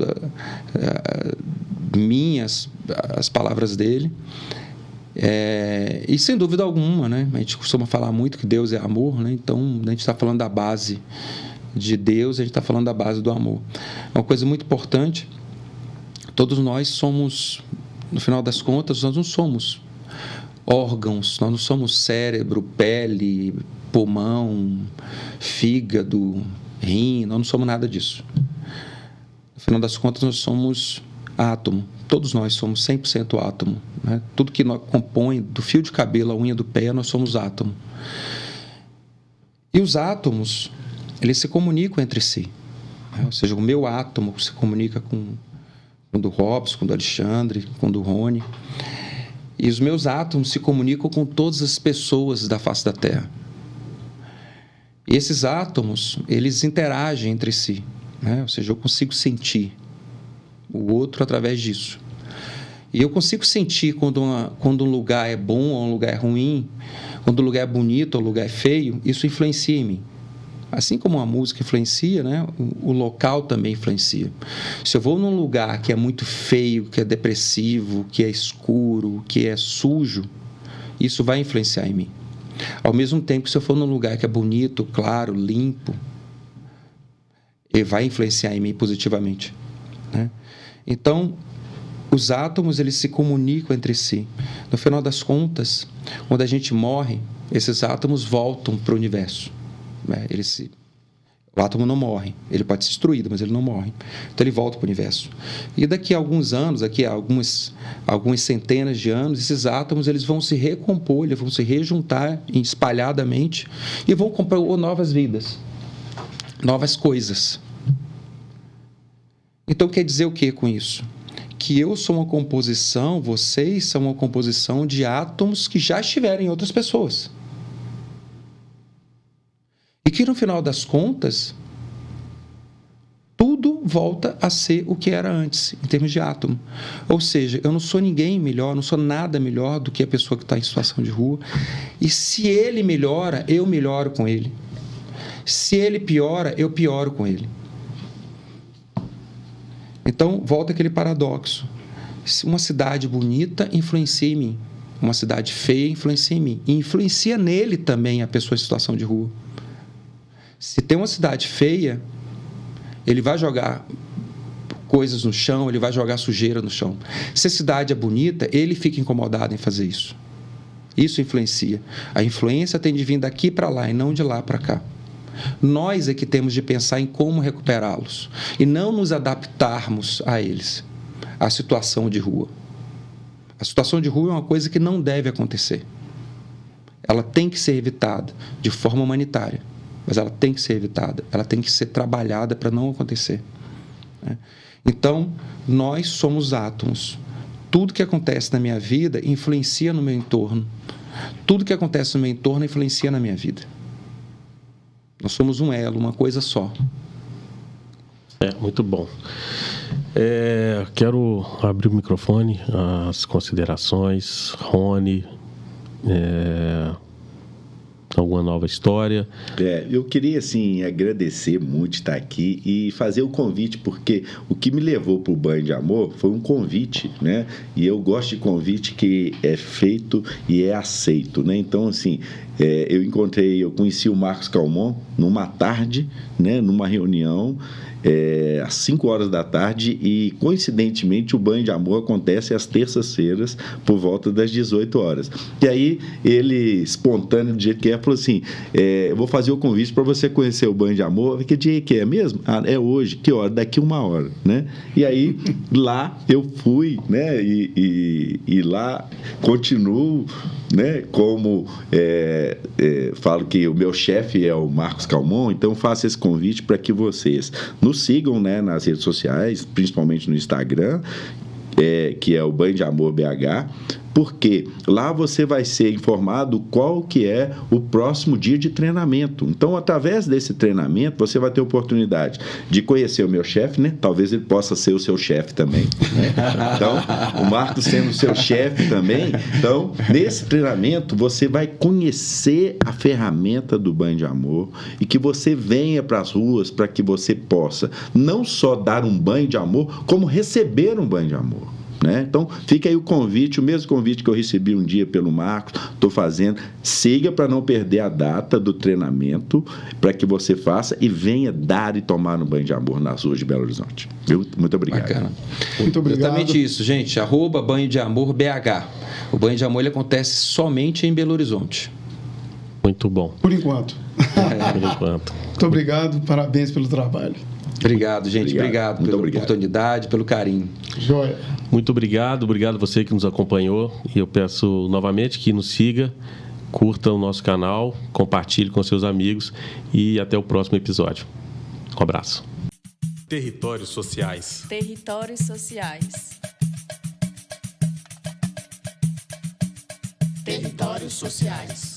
minhas as palavras dele. E sem dúvida alguma, né? A gente costuma falar muito que Deus é amor, né? Então, a gente está falando da base de Deus, a gente está falando da base do amor. É uma coisa muito importante. Todos nós somos, no final das contas, nós não somos órgãos, nós não somos cérebro, pele, pulmão, fígado, rim, nós não somos nada disso. No final das contas, nós somos átomo. Todos nós somos 100% átomo, né? Tudo que nós compõe, do fio de cabelo à unha do pé, nós somos átomo. E os átomos, eles se comunicam entre si, né? Ou seja, o meu átomo se comunica com o do Robson, com o do Alexandre, com o do Rony. E os meus átomos se comunicam com todas as pessoas da face da Terra. E esses átomos, eles interagem entre si, né? Ou seja, eu consigo sentir o outro através disso. E eu consigo sentir quando um lugar é bom ou um lugar é ruim, quando um lugar é bonito ou um lugar é feio, isso influencia em mim. Assim como a música influencia, né? O local também influencia. Se eu vou num lugar que é muito feio, que é depressivo, que é escuro, que é sujo, isso vai influenciar em mim. Ao mesmo tempo, se eu for num lugar que é bonito, claro, limpo, ele vai influenciar em mim positivamente, né? Então, os átomos, eles se comunicam entre si. No final das contas, quando a gente morre, esses átomos voltam para o universo. O átomo não morre, ele pode ser destruído, mas ele não morre. Então ele volta para o universo. E daqui a alguns anos, daqui a algumas centenas de anos, esses átomos eles vão se recompor, eles vão se rejuntar espalhadamente e vão compor novas vidas, novas coisas. Então quer dizer o que com isso? Que eu sou uma composição, vocês são uma composição de átomos que já estiveram em outras pessoas. E que, no final das contas, tudo volta a ser o que era antes, em termos de átomo. Ou seja, eu não sou ninguém melhor, não sou nada melhor do que a pessoa que está em situação de rua. E se ele melhora, eu melhoro com ele. Se ele piora, eu pioro com ele. Então, volta aquele paradoxo. Uma cidade bonita influencia em mim. Uma cidade feia influencia em mim. E influencia nele também a pessoa em situação de rua. Se tem uma cidade feia, ele vai jogar coisas no chão, ele vai jogar sujeira no chão. Se a cidade é bonita, ele fica incomodado em fazer isso. Isso influencia. A influência tem de vir daqui para lá e não de lá para cá. Nós é que temos de pensar em como recuperá-los e não nos adaptarmos a eles, à situação de rua. A situação de rua é uma coisa que não deve acontecer. Ela tem que ser evitada de forma humanitária. Mas ela tem que ser evitada, ela tem que ser trabalhada para não acontecer, né? Então, nós somos átomos. Tudo que acontece na minha vida influencia no meu entorno. Tudo que acontece no meu entorno influencia na minha vida. Nós somos um elo, uma coisa só. Muito bom. Quero abrir o microfone, as considerações. Rony, alguma nova história? Eu queria, assim, agradecer muito estar aqui e fazer o convite, porque o que me levou para o Banho de Amor foi um convite, né? E eu gosto de convite que é feito e é aceito, né? Então, assim, eu conheci o Marcos Calmon numa tarde, né? Numa reunião, às 5 horas da tarde, e coincidentemente o Banho de Amor acontece às terças-feiras por volta das 18 horas. E aí ele, espontâneo do jeito que falou assim, eu vou fazer o convite para você conhecer o Banho de Amor. Que dia que é mesmo? É hoje. Que hora? Daqui 1 hora, né? E aí lá eu fui, né? E lá continuo, né? Como falo que o meu chefe é o Marcos Calmon, então faço esse convite para que vocês nos sigam, né, nas redes sociais, principalmente no Instagram, que é o Banho de Amor BH, porque lá você vai ser informado qual que é o próximo dia de treinamento. Então, através desse treinamento, você vai ter oportunidade de conhecer o meu chefe, né? Talvez ele possa ser o seu chefe também, né? Então, o Marcos sendo o seu chefe também. Então, nesse treinamento, você vai conhecer a ferramenta do Banho de Amor e que você venha para as ruas para que você possa não só dar um banho de amor, como receber um banho de amor. Né? Então, fica aí o convite, o mesmo convite que eu recebi um dia pelo Marcos, estou fazendo. Siga para não perder a data do treinamento, para que você faça e venha dar e tomar um banho de amor nas ruas de Belo Horizonte. Muito obrigado. Bacana. Muito obrigado. Exatamente isso, gente. @Banho de Amor BH. O Banho de Amor ele acontece somente em Belo Horizonte. Muito bom. Por enquanto. Por enquanto. Muito obrigado, parabéns pelo trabalho. Obrigado, gente. Obrigado pela oportunidade, pelo carinho. Joia. Muito obrigado a você que nos acompanhou, e eu peço novamente que nos siga, curta o nosso canal, compartilhe com seus amigos e até o próximo episódio. Um abraço. Territórios Sociais. Territórios Sociais. Territórios Sociais.